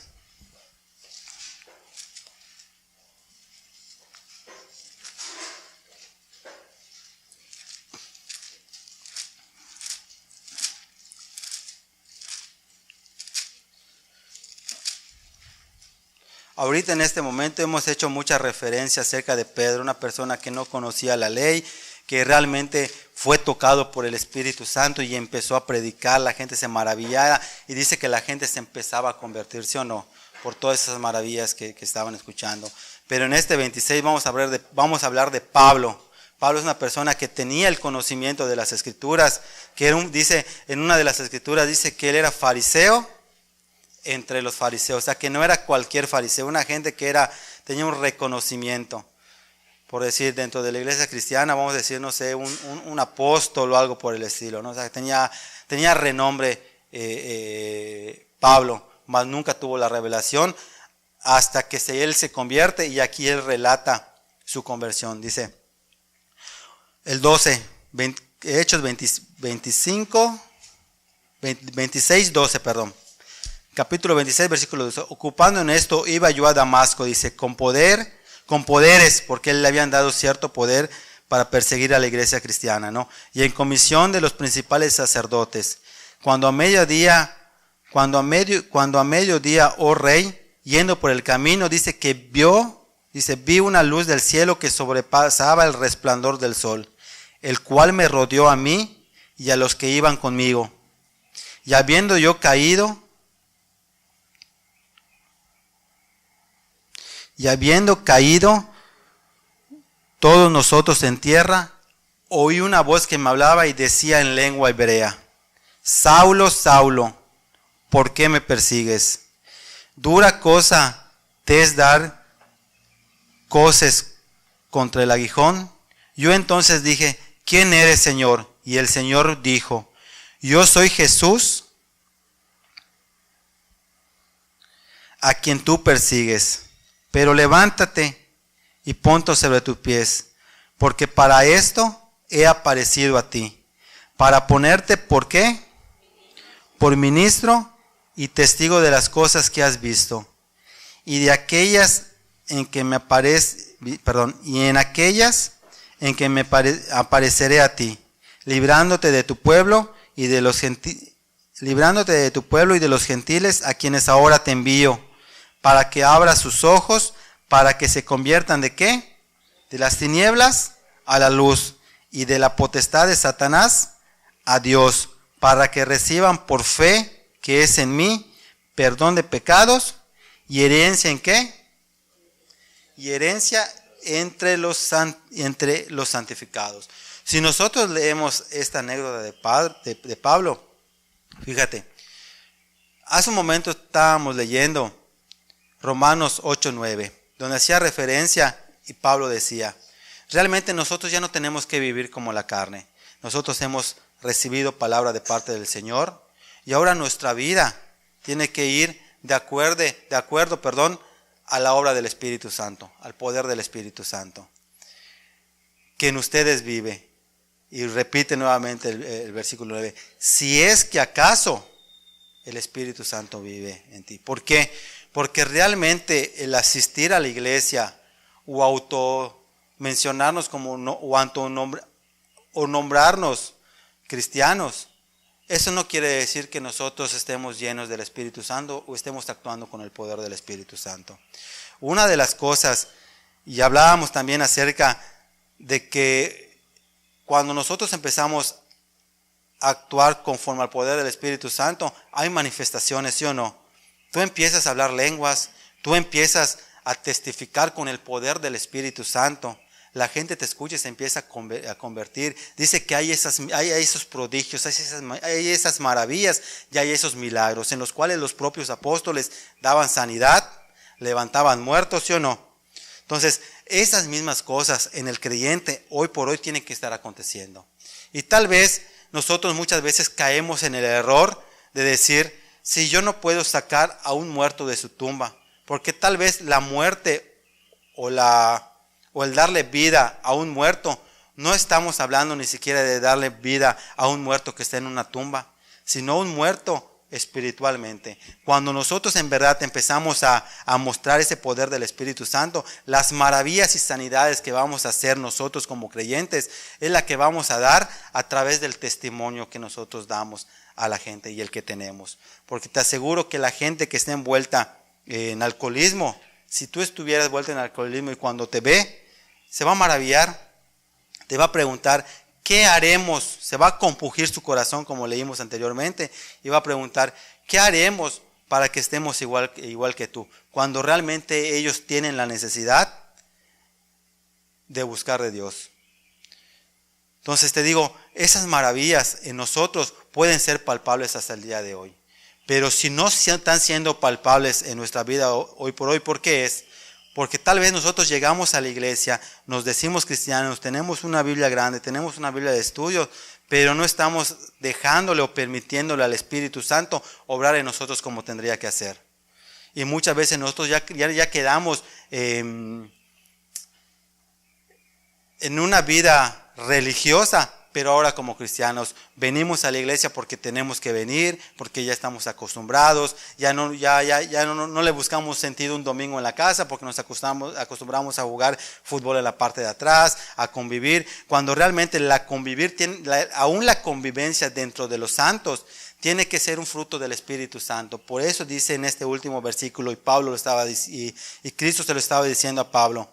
Ahorita en este momento hemos hecho mucha referencia acerca de Pedro, una persona que no conocía la ley, que realmente fue tocado por el Espíritu Santo y empezó a predicar, la gente se maravillaba y dice que la gente se empezaba a convertir, ¿sí o no? Por todas esas maravillas que estaban escuchando. Pero en este 26 vamos a hablar de Pablo. Pablo es una persona que tenía el conocimiento de las Escrituras, que dice en una de las Escrituras dice que él era fariseo entre los fariseos, o sea que no era cualquier fariseo, una gente que tenía un reconocimiento, por decir, dentro de la iglesia cristiana, vamos a decir, no sé, un apóstol o algo por el estilo, ¿no? O sea, tenía renombre Pablo, mas nunca tuvo la revelación hasta que él se convierte, y aquí él relata su conversión. Dice el 12, Hechos 26, 12, perdón. Capítulo 26, versículo 12. Ocupando en esto, iba yo a Damasco, dice, con poderes, porque él le habían dado cierto poder para perseguir a la iglesia cristiana, ¿no? Y en comisión de los principales sacerdotes. Cuando a mediodía, oh rey, yendo por el camino, dice que vi una luz del cielo que sobrepasaba el resplandor del sol, el cual me rodeó a mí y a los que iban conmigo. Y habiendo caído, todos nosotros en tierra, oí una voz que me hablaba y decía en lengua hebrea: Saulo, Saulo, ¿por qué me persigues? Dura cosa te es dar coces contra el aguijón. Yo entonces dije: ¿quién eres, Señor? Y el Señor dijo: yo soy Jesús, a quien tú persigues. Pero levántate y ponte sobre tus pies, porque para esto he aparecido a ti, para ponerte, ¿por qué? Por ministro y testigo de las cosas que has visto, y de aquellas en que me apareceré a ti, librándote de tu pueblo y de los gentiles a quienes ahora te envío, para que abra sus ojos, para que se conviertan ¿de qué? De las tinieblas a la luz, y de la potestad de Satanás a Dios, para que reciban por fe que es en mí perdón de pecados y herencia ¿en qué? Y herencia entre los santificados. Si nosotros leemos esta anécdota de Pablo, fíjate, hace un momento estábamos leyendo Romanos 8:9, donde hacía referencia y Pablo decía, realmente nosotros ya no tenemos que vivir como la carne. Nosotros hemos recibido palabra de parte del Señor y ahora nuestra vida tiene que ir de acuerdo, a la obra del Espíritu Santo, al poder del Espíritu Santo, que en ustedes vive. Y repite nuevamente el versículo 9, si es que acaso el Espíritu Santo vive en ti. ¿Por qué? Porque realmente el asistir a la iglesia o mencionarnos como o nombrarnos cristianos, eso no quiere decir que nosotros estemos llenos del Espíritu Santo o estemos actuando con el poder del Espíritu Santo. Una de las cosas, y hablábamos también acerca de que cuando nosotros empezamos a actuar conforme al poder del Espíritu Santo, hay manifestaciones, ¿sí o no? Tú empiezas a hablar lenguas, tú empiezas a testificar con el poder del Espíritu Santo. La gente te escucha y se empieza a convertir. Dice que hay esos prodigios, hay esas maravillas y hay esos milagros en los cuales los propios apóstoles daban sanidad, levantaban muertos, ¿sí o no? Entonces, esas mismas cosas en el creyente hoy por hoy tienen que estar aconteciendo. Y tal vez nosotros muchas veces caemos en el error de decir, si yo no puedo sacar a un muerto de su tumba, porque tal vez la muerte o el darle vida a un muerto, no estamos hablando ni siquiera de darle vida a un muerto que está en una tumba, sino un muerto espiritualmente. Cuando nosotros en verdad empezamos a mostrar ese poder del Espíritu Santo, las maravillas y sanidades que vamos a hacer nosotros como creyentes es la que vamos a dar a través del testimonio que nosotros damos a la gente y el que tenemos. Porque te aseguro que la gente que está envuelta en alcoholismo, si tú estuvieras envuelta en alcoholismo y cuando te ve, se va a maravillar, te va a preguntar, ¿qué haremos? Se va a compungir su corazón, como leímos anteriormente, y va a preguntar, ¿qué haremos para que estemos igual que tú? Cuando realmente ellos tienen la necesidad de buscar de Dios. Entonces te digo, esas maravillas en nosotros pueden ser palpables hasta el día de hoy. Pero si no están siendo palpables en nuestra vida hoy por hoy, ¿por qué es? Porque tal vez nosotros llegamos a la iglesia, nos decimos cristianos, tenemos una Biblia grande, tenemos una Biblia de estudio, pero no estamos dejándole o permitiéndole al Espíritu Santo obrar en nosotros como tendría que hacer. Y muchas veces nosotros ya quedamos en una vida religiosa, pero ahora como cristianos venimos a la iglesia porque tenemos que venir, porque ya estamos acostumbrados, ya no le buscamos sentido un domingo en la casa porque nos acostumbramos a jugar fútbol en la parte de atrás, a convivir, cuando realmente aún la convivencia dentro de los santos tiene que ser un fruto del Espíritu Santo. Por eso dice en este último versículo, y Cristo se lo estaba diciendo a Pablo,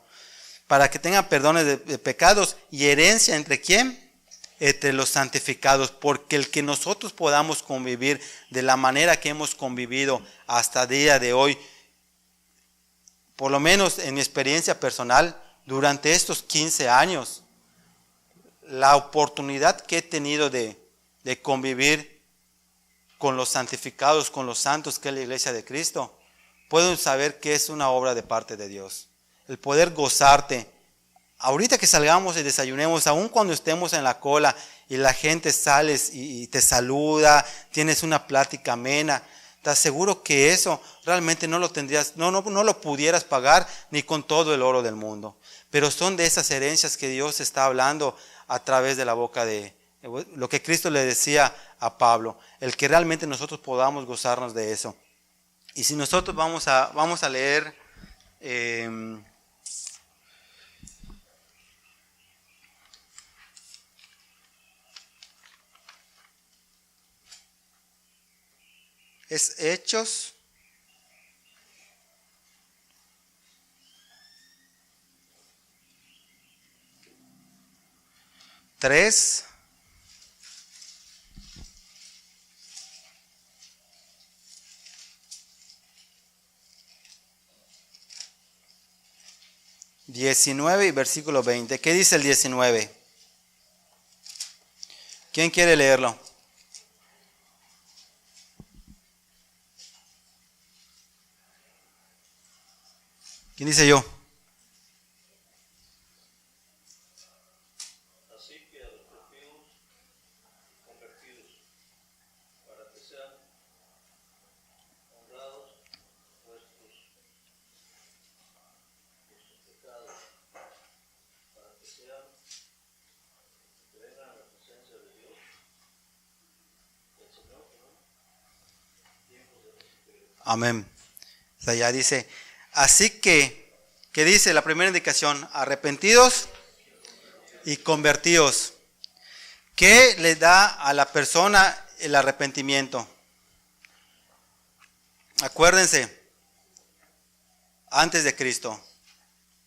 para que tengan perdones de pecados y herencia ¿entre quién? Entre los santificados, porque el que nosotros podamos convivir de la manera que hemos convivido hasta el día de hoy, por lo menos en mi experiencia personal, durante estos 15 años, la oportunidad que he tenido de convivir con los santificados, con los santos que es la iglesia de Cristo, puedo saber que es una obra de parte de Dios. El poder gozarte. Ahorita que salgamos y desayunemos, aun cuando estemos en la cola y la gente sale y te saluda, tienes una plática amena, te aseguro que eso realmente no lo tendrías, no lo pudieras pagar ni con todo el oro del mundo. Pero son de esas herencias que Dios está hablando a través de la boca de lo que Cristo le decía a Pablo, el que realmente nosotros podamos gozarnos de eso. Y si nosotros vamos a leer es Hechos 3, ...19 y versículo 20. ¿Qué dice el 19? ¿Quién quiere leerlo? ¿Quién dice yo? Así que a los perfidos convertidos, para que sean honrados Amén. O sea, ya dice, así que, ¿qué dice la primera indicación? Arrepentidos y convertidos. ¿Qué le da a la persona el arrepentimiento? Acuérdense, antes de Cristo,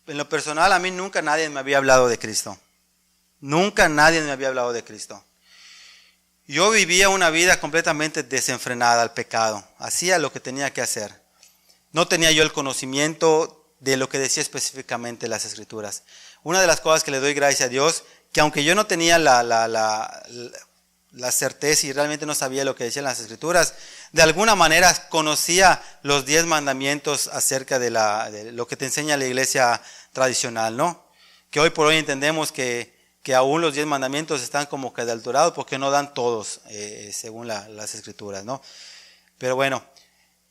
en lo personal a mí nunca nadie me había hablado de Cristo. Nunca nadie me había hablado de Cristo. Yo vivía una vida completamente desenfrenada al pecado. Hacía lo que tenía que hacer. No tenía yo el conocimiento de lo que decía específicamente las Escrituras. Una de las cosas que le doy gracias a Dios, que aunque yo no tenía la certeza y realmente no sabía lo que decían las Escrituras, de alguna manera conocía los 10 mandamientos acerca de lo que te enseña la iglesia tradicional, ¿no? Que hoy por hoy entendemos que aún los 10 mandamientos están como que adulterados porque no dan todos, según las Escrituras, ¿no? Pero bueno,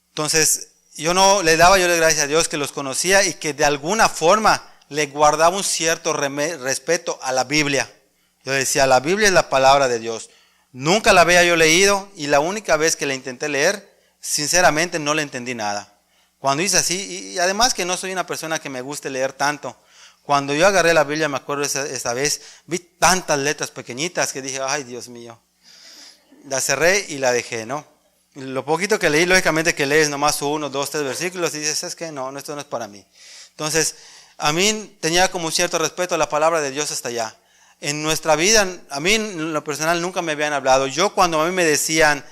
entonces yo le gracias a Dios que los conocía y que de alguna forma le guardaba un cierto respeto a la Biblia. Yo decía, la Biblia es la palabra de Dios. Nunca la había yo leído y la única vez que la intenté leer, sinceramente no le entendí nada. Cuando hice así, y además que no soy una persona que me guste leer tanto, cuando yo agarré la Biblia, me acuerdo esa vez, vi tantas letras pequeñitas que dije, ay Dios mío, la cerré y la dejé, ¿no? Y lo poquito que leí, lógicamente que lees nomás 1, 2, 3 versículos y dices, es que no, esto no es para mí. Entonces, a mí tenía como un cierto respeto a la palabra de Dios hasta allá. En nuestra vida, a mí en lo personal nunca me habían hablado. Yo cuando a mí me decían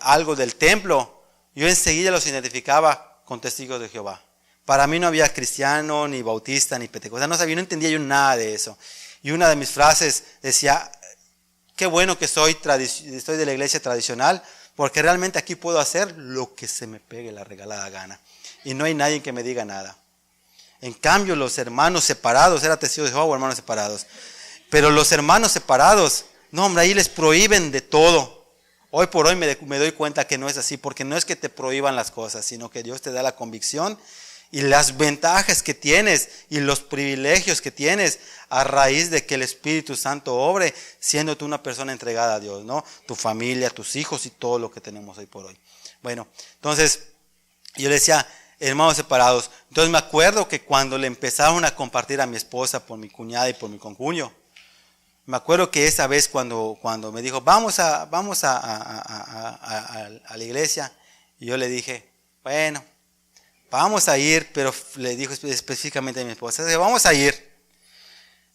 algo del templo, yo enseguida los identificaba con testigos de Jehová. Para mí no había cristiano, ni bautista, ni pentecostal. No entendía yo nada de eso. Y una de mis frases decía, qué bueno que estoy de la iglesia tradicional, porque realmente aquí puedo hacer lo que se me pegue la regalada gana. Y no hay nadie que me diga nada. En cambio, los hermanos separados, era testigo de Jehová o hermanos separados. Pero los hermanos separados, no hombre, ahí les prohíben de todo. Hoy por hoy me doy cuenta que no es así, porque no es que te prohíban las cosas, sino que Dios te da la convicción y las ventajas que tienes y los privilegios que tienes a raíz de que el Espíritu Santo obre, siendo tú una persona entregada a Dios, ¿no? Tu familia, tus hijos y todo lo que tenemos hoy por hoy. Bueno, entonces yo le decía, hermanos separados. Entonces me acuerdo que cuando le empezaron a compartir a mi esposa por mi cuñada y por mi concuño, me acuerdo que esa vez cuando me dijo, vamos a la iglesia, y yo le dije, bueno, vamos a ir, pero le dijo específicamente a mi esposa, vamos a ir.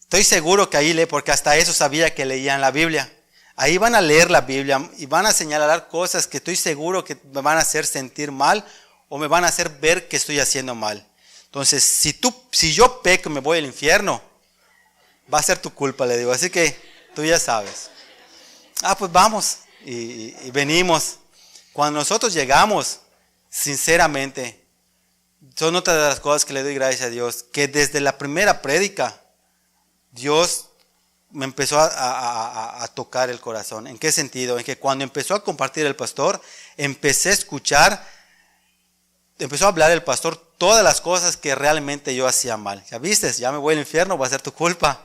Estoy seguro que ahí lee, porque hasta eso sabía que leían la Biblia. Ahí van a leer la Biblia y van a señalar cosas que estoy seguro que me van a hacer sentir mal o me van a hacer ver que estoy haciendo mal. Entonces, si yo peco y me voy al infierno, va a ser tu culpa, le digo. Así que tú ya sabes. Pues vamos y venimos. Cuando nosotros llegamos, sinceramente, son otra de las cosas que le doy gracias a Dios, que desde la primera prédica, Dios me empezó a tocar el corazón. ¿En qué sentido? En que cuando empezó a compartir el pastor, empecé a escuchar, empezó a hablar el pastor todas las cosas que realmente yo hacía mal. Ya viste, ya me voy al infierno, va a ser tu culpa.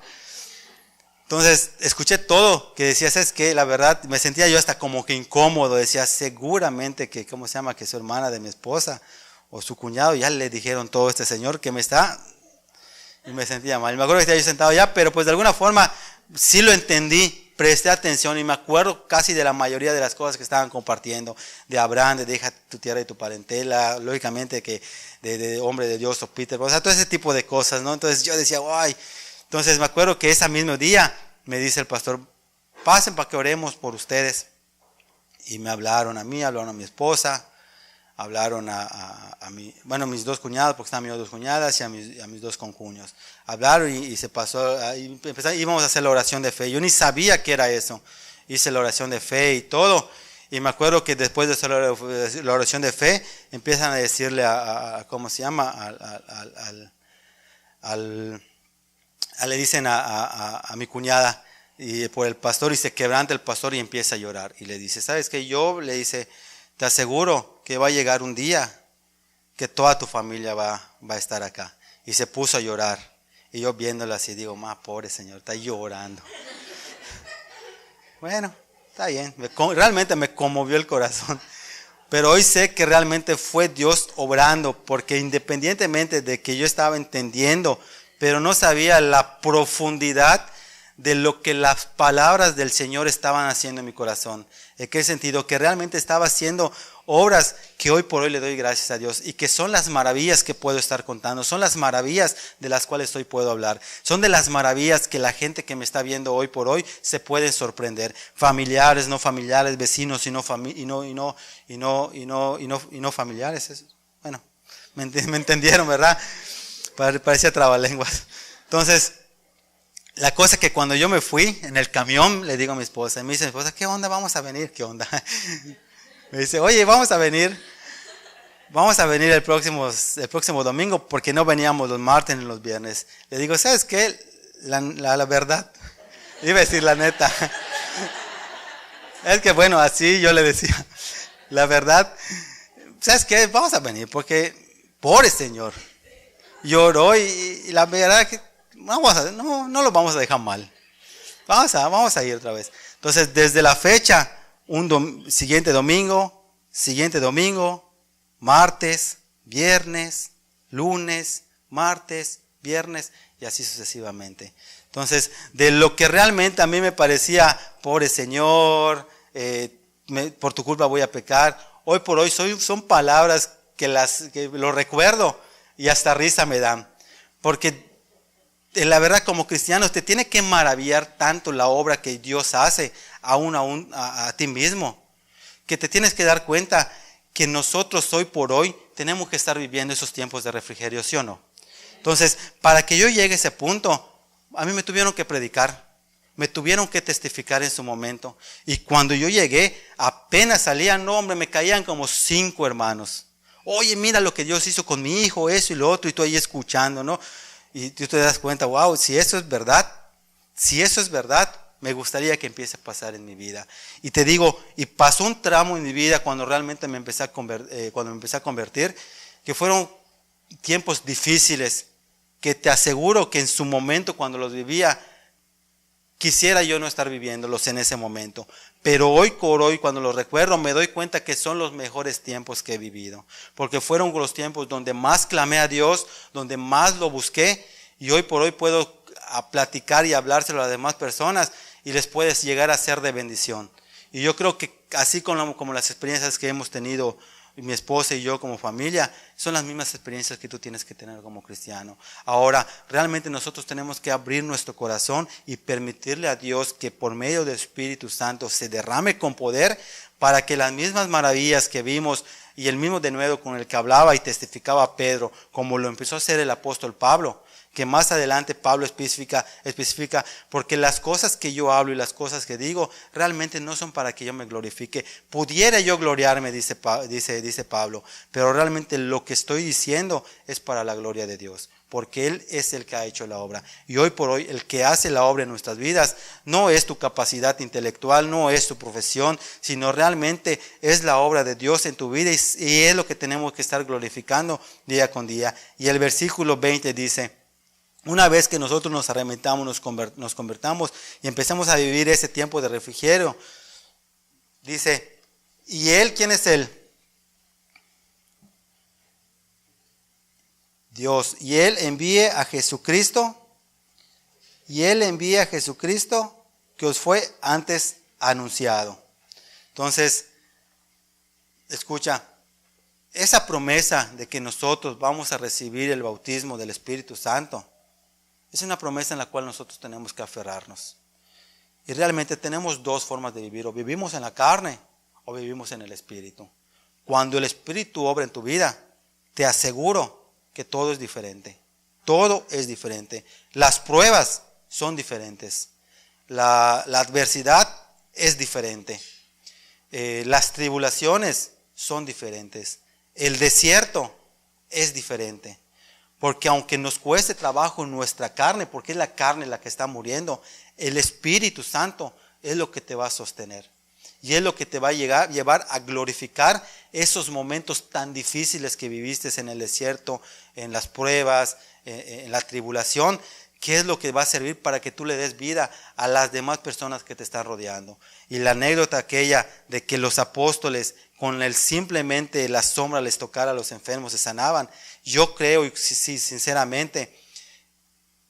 Entonces escuché todo que decía, ¿sabes qué? La verdad me sentía yo hasta como que incómodo. Decía, seguramente que, ¿cómo se llama? Que su hermana de mi esposa o su cuñado ya le dijeron todo a este señor que me está... Y me sentía mal. Me acuerdo que estaba yo sentado allá, pero pues de alguna forma sí lo entendí, presté atención y me acuerdo casi de la mayoría de las cosas que estaban compartiendo. De Abraham, de deja tu tierra y tu parentela, lógicamente que de hombre de Dios o Peter, o sea, todo ese tipo de cosas, ¿no? Entonces yo decía, guay. Entonces me acuerdo que ese mismo día me dice el pastor, pasen para que oremos por ustedes. Y me hablaron a mí, hablaron a mi esposa, hablaron a mis dos cuñados, porque estaban mis dos cuñadas, y a mis dos concuños. Hablaron y se pasó, íbamos a hacer la oración de fe. Yo ni sabía qué era eso. Hice la oración de fe y todo. Y me acuerdo que después de hacer la oración de fe, empiezan a decirle ¿cómo se llama? Le dicen a mi cuñada y por el pastor, y se quebranta el pastor y empieza a llorar. Y le dice, ¿sabes qué? Yo le dice, te aseguro que va a llegar un día que toda tu familia va a estar acá. Y se puso a llorar. Y yo viéndola así digo, pobre señor, está llorando. Bueno, está bien. Realmente me conmovió el corazón. Pero hoy sé que realmente fue Dios obrando, porque independientemente de que yo estaba entendiendo, pero no sabía la profundidad de lo que las palabras del Señor estaban haciendo en mi corazón. ¿En qué sentido? Que realmente estaba haciendo obras que hoy por hoy le doy gracias a Dios y que son las maravillas que puedo estar contando, son las maravillas de las cuales hoy puedo hablar, son de las maravillas que la gente que me está viendo hoy por hoy se puede sorprender, familiares, no familiares, vecinos y no familiares. Bueno, me entendieron, ¿verdad? Parecía trabalenguas. Entonces, la cosa es que cuando yo me fui en el camión, le digo a mi esposa, y me dice mi esposa, ¿qué onda? ¿Vamos a venir? ¿Qué onda? Me dice, oye, vamos a venir el próximo domingo, porque no veníamos los martes ni los viernes. Le digo, ¿sabes qué? La verdad, iba a decir la neta. Es que bueno, así yo le decía, la verdad, ¿sabes qué? Vamos a venir, porque, pobre Señor, lloró y la verdad que no lo vamos a dejar mal. Vamos a ir otra vez. Entonces, desde la fecha, siguiente domingo, martes, viernes, lunes, martes, viernes y así sucesivamente. Entonces, de lo que realmente a mí me parecía, pobre Señor, por tu culpa voy a pecar, hoy por hoy son palabras que lo recuerdo y hasta risa me dan. Porque la verdad, como cristianos, te tiene que maravillar tanto la obra que Dios hace a ti mismo, que te tienes que dar cuenta que nosotros hoy por hoy tenemos que estar viviendo esos tiempos de refrigerio, ¿sí o no? Entonces, para que yo llegue a ese punto, a mí me tuvieron que predicar, me tuvieron que testificar en su momento. Y cuando yo llegué, apenas salían, no hombre, me caían como 5 hermanos. Oye, mira lo que Dios hizo con mi hijo, eso y lo otro, y tú ahí escuchando, ¿no? Y tú te das cuenta, wow, si eso es verdad, me gustaría que empiece a pasar en mi vida. Y te digo, y pasó un tramo en mi vida cuando realmente me empecé a convertir, que fueron tiempos difíciles, que te aseguro que en su momento cuando los vivía, quisiera yo no estar viviéndolos en ese momento. Pero hoy por hoy, cuando los recuerdo, me doy cuenta que son los mejores tiempos que he vivido. Porque fueron los tiempos donde más clamé a Dios, donde más lo busqué. Y hoy por hoy puedo platicar y hablárselo a las demás personas y les puedes llegar a ser de bendición. Y yo creo que así como las experiencias que hemos tenido mi esposa y yo como familia, son las mismas experiencias que tú tienes que tener como cristiano. Ahora, realmente nosotros tenemos que abrir nuestro corazón y permitirle a Dios que por medio del Espíritu Santo se derrame con poder para que las mismas maravillas que vimos y el mismo denuedo con el que hablaba y testificaba Pedro, como lo empezó a hacer el apóstol Pablo, que más adelante Pablo especifica, porque las cosas que yo hablo y las cosas que digo realmente no son para que yo me glorifique. Pudiera yo gloriarme, dice Pablo, pero realmente lo que estoy diciendo es para la gloria de Dios, porque Él es el que ha hecho la obra. Y hoy por hoy el que hace la obra en nuestras vidas no es tu capacidad intelectual, no es tu profesión, sino realmente es la obra de Dios en tu vida y es lo que tenemos que estar glorificando día con día. Y el versículo 20 dice: una vez que nosotros nos arremetamos, nos convertamos y empezamos a vivir ese tiempo de refrigerio, dice, ¿y Él quién es Él? Dios. Y Él envíe a Jesucristo, que os fue antes anunciado. Entonces, escucha, esa promesa de que nosotros vamos a recibir el bautismo del Espíritu Santo, es una promesa en la cual nosotros tenemos que aferrarnos. Y realmente tenemos dos formas de vivir: o vivimos en la carne o vivimos en el Espíritu. Cuando el Espíritu obra en tu vida, te aseguro que todo es diferente. Todo es diferente. Las pruebas son diferentes. La adversidad es diferente. Las tribulaciones son diferentes. El desierto es diferente. Porque aunque nos cueste trabajo en nuestra carne, porque es la carne la que está muriendo, el Espíritu Santo es lo que te va a sostener. Y es lo que te va a llevar a glorificar esos momentos tan difíciles que viviste en el desierto, en las pruebas, en la tribulación, que es lo que va a servir para que tú le des vida a las demás personas que te están rodeando. Y la anécdota aquella de que los apóstoles con el simplemente la sombra les tocara a los enfermos, se sanaban. Yo creo, y sí, sinceramente,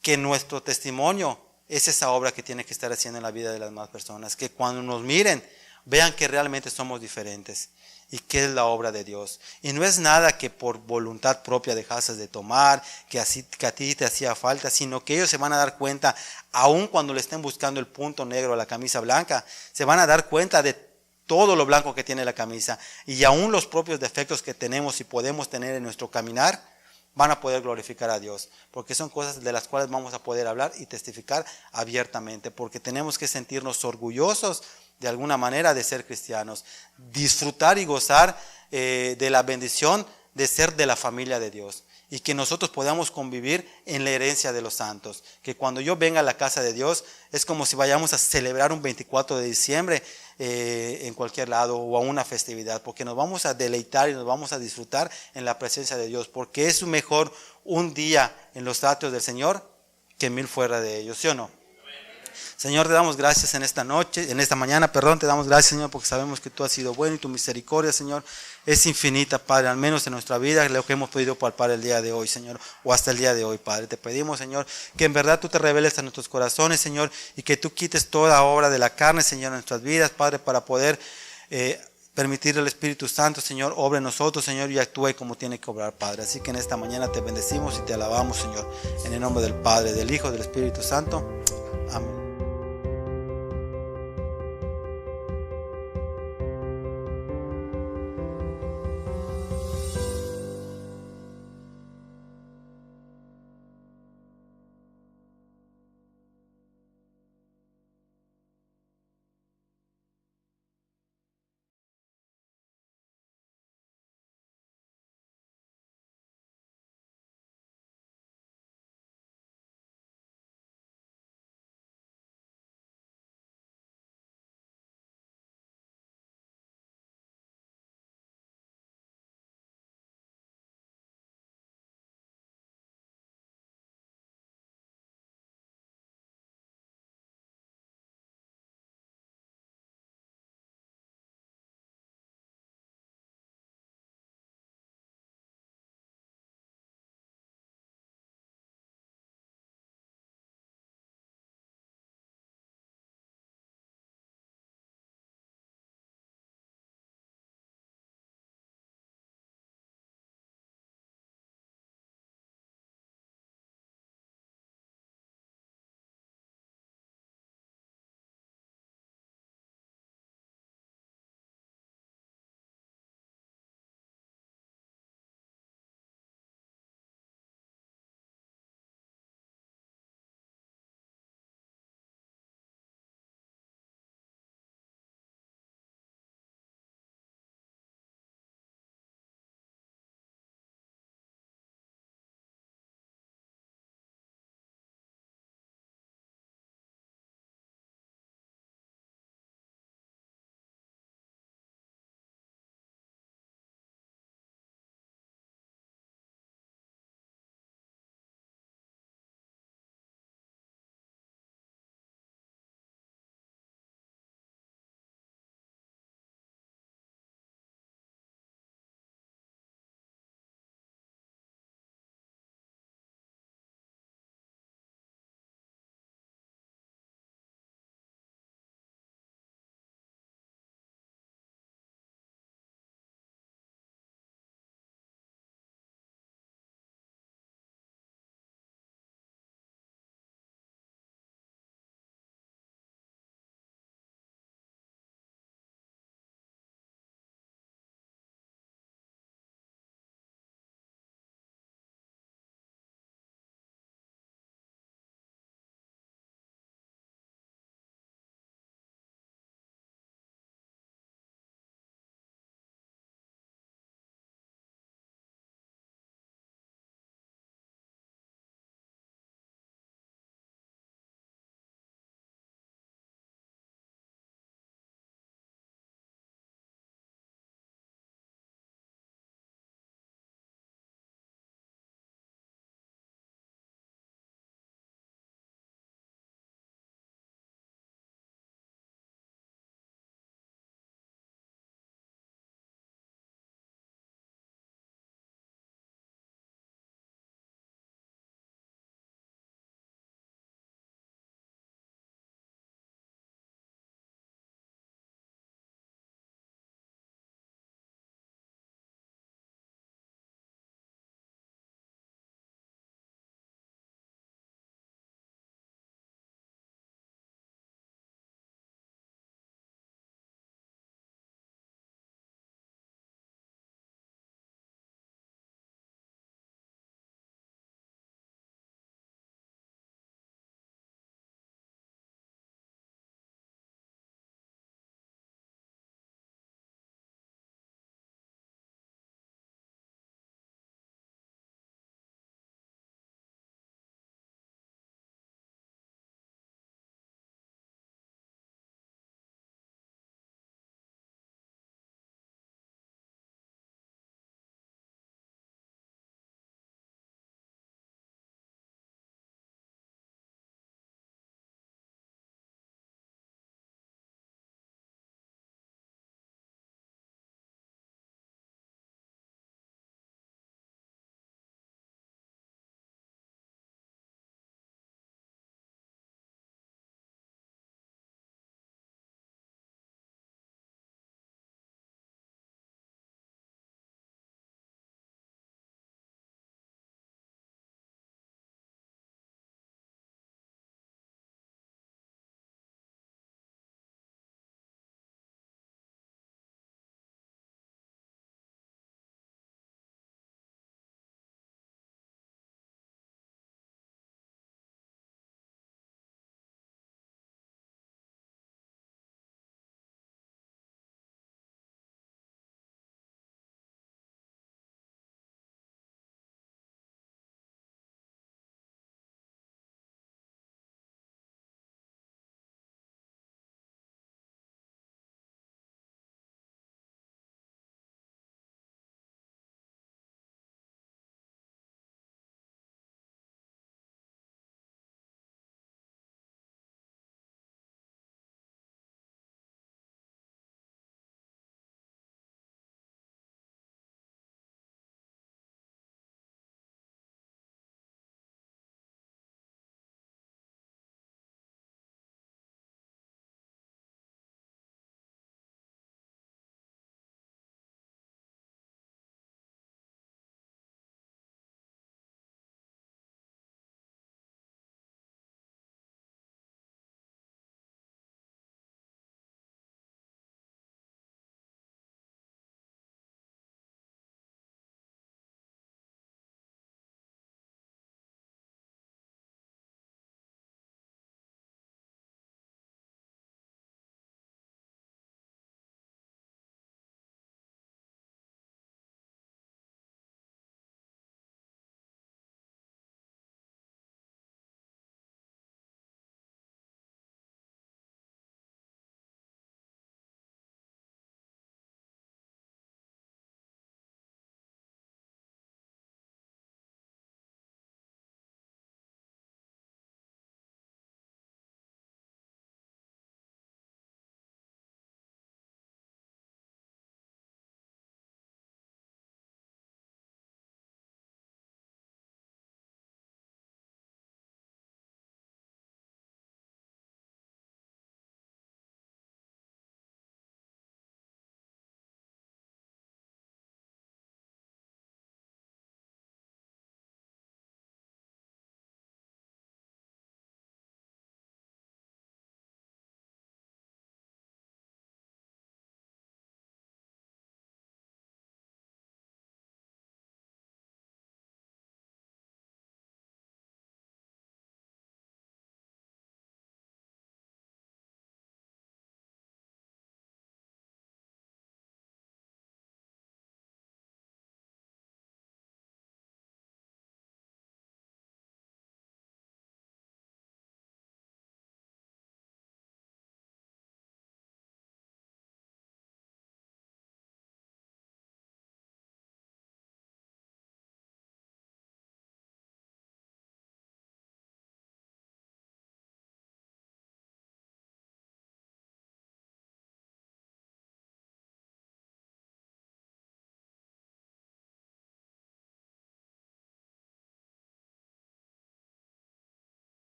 que nuestro testimonio es esa obra que tiene que estar haciendo en la vida de las demás personas. Que cuando nos miren, vean que realmente somos diferentes y que es la obra de Dios. Y no es nada que por voluntad propia dejases de tomar, que a ti te hacía falta, sino que ellos se van a dar cuenta, aun cuando le estén buscando el punto negro a la camisa blanca, se van a dar cuenta de todo lo blanco que tiene la camisa, y aún los propios defectos que tenemos y podemos tener en nuestro caminar, van a poder glorificar a Dios, porque son cosas de las cuales vamos a poder hablar y testificar abiertamente, porque tenemos que sentirnos orgullosos de alguna manera de ser cristianos, disfrutar y gozar de la bendición de ser de la familia de Dios, y que nosotros podamos convivir en la herencia de los santos, que cuando yo venga a la casa de Dios es como si vayamos a celebrar un 24 de diciembre en cualquier lado, o a una festividad, porque nos vamos a deleitar y nos vamos a disfrutar en la presencia de Dios, porque es mejor un día en los atrios del Señor que 1000 fuera de ellos, ¿sí o no? Señor, te damos gracias en esta mañana, te damos gracias, Señor, porque sabemos que tú has sido bueno y tu misericordia, Señor, es infinita, Padre, al menos en nuestra vida, lo que hemos podido palpar el día de hoy, Señor, o hasta el día de hoy, Padre. Te pedimos, Señor, que en verdad tú te reveles a nuestros corazones, Señor, y que tú quites toda obra de la carne, Señor, en nuestras vidas, Padre, para poder permitir al Espíritu Santo, Señor, obre en nosotros, Señor, y actúe como tiene que obrar, Padre. Así que en esta mañana te bendecimos y te alabamos, Señor, en el nombre del Padre, del Hijo, del Espíritu Santo.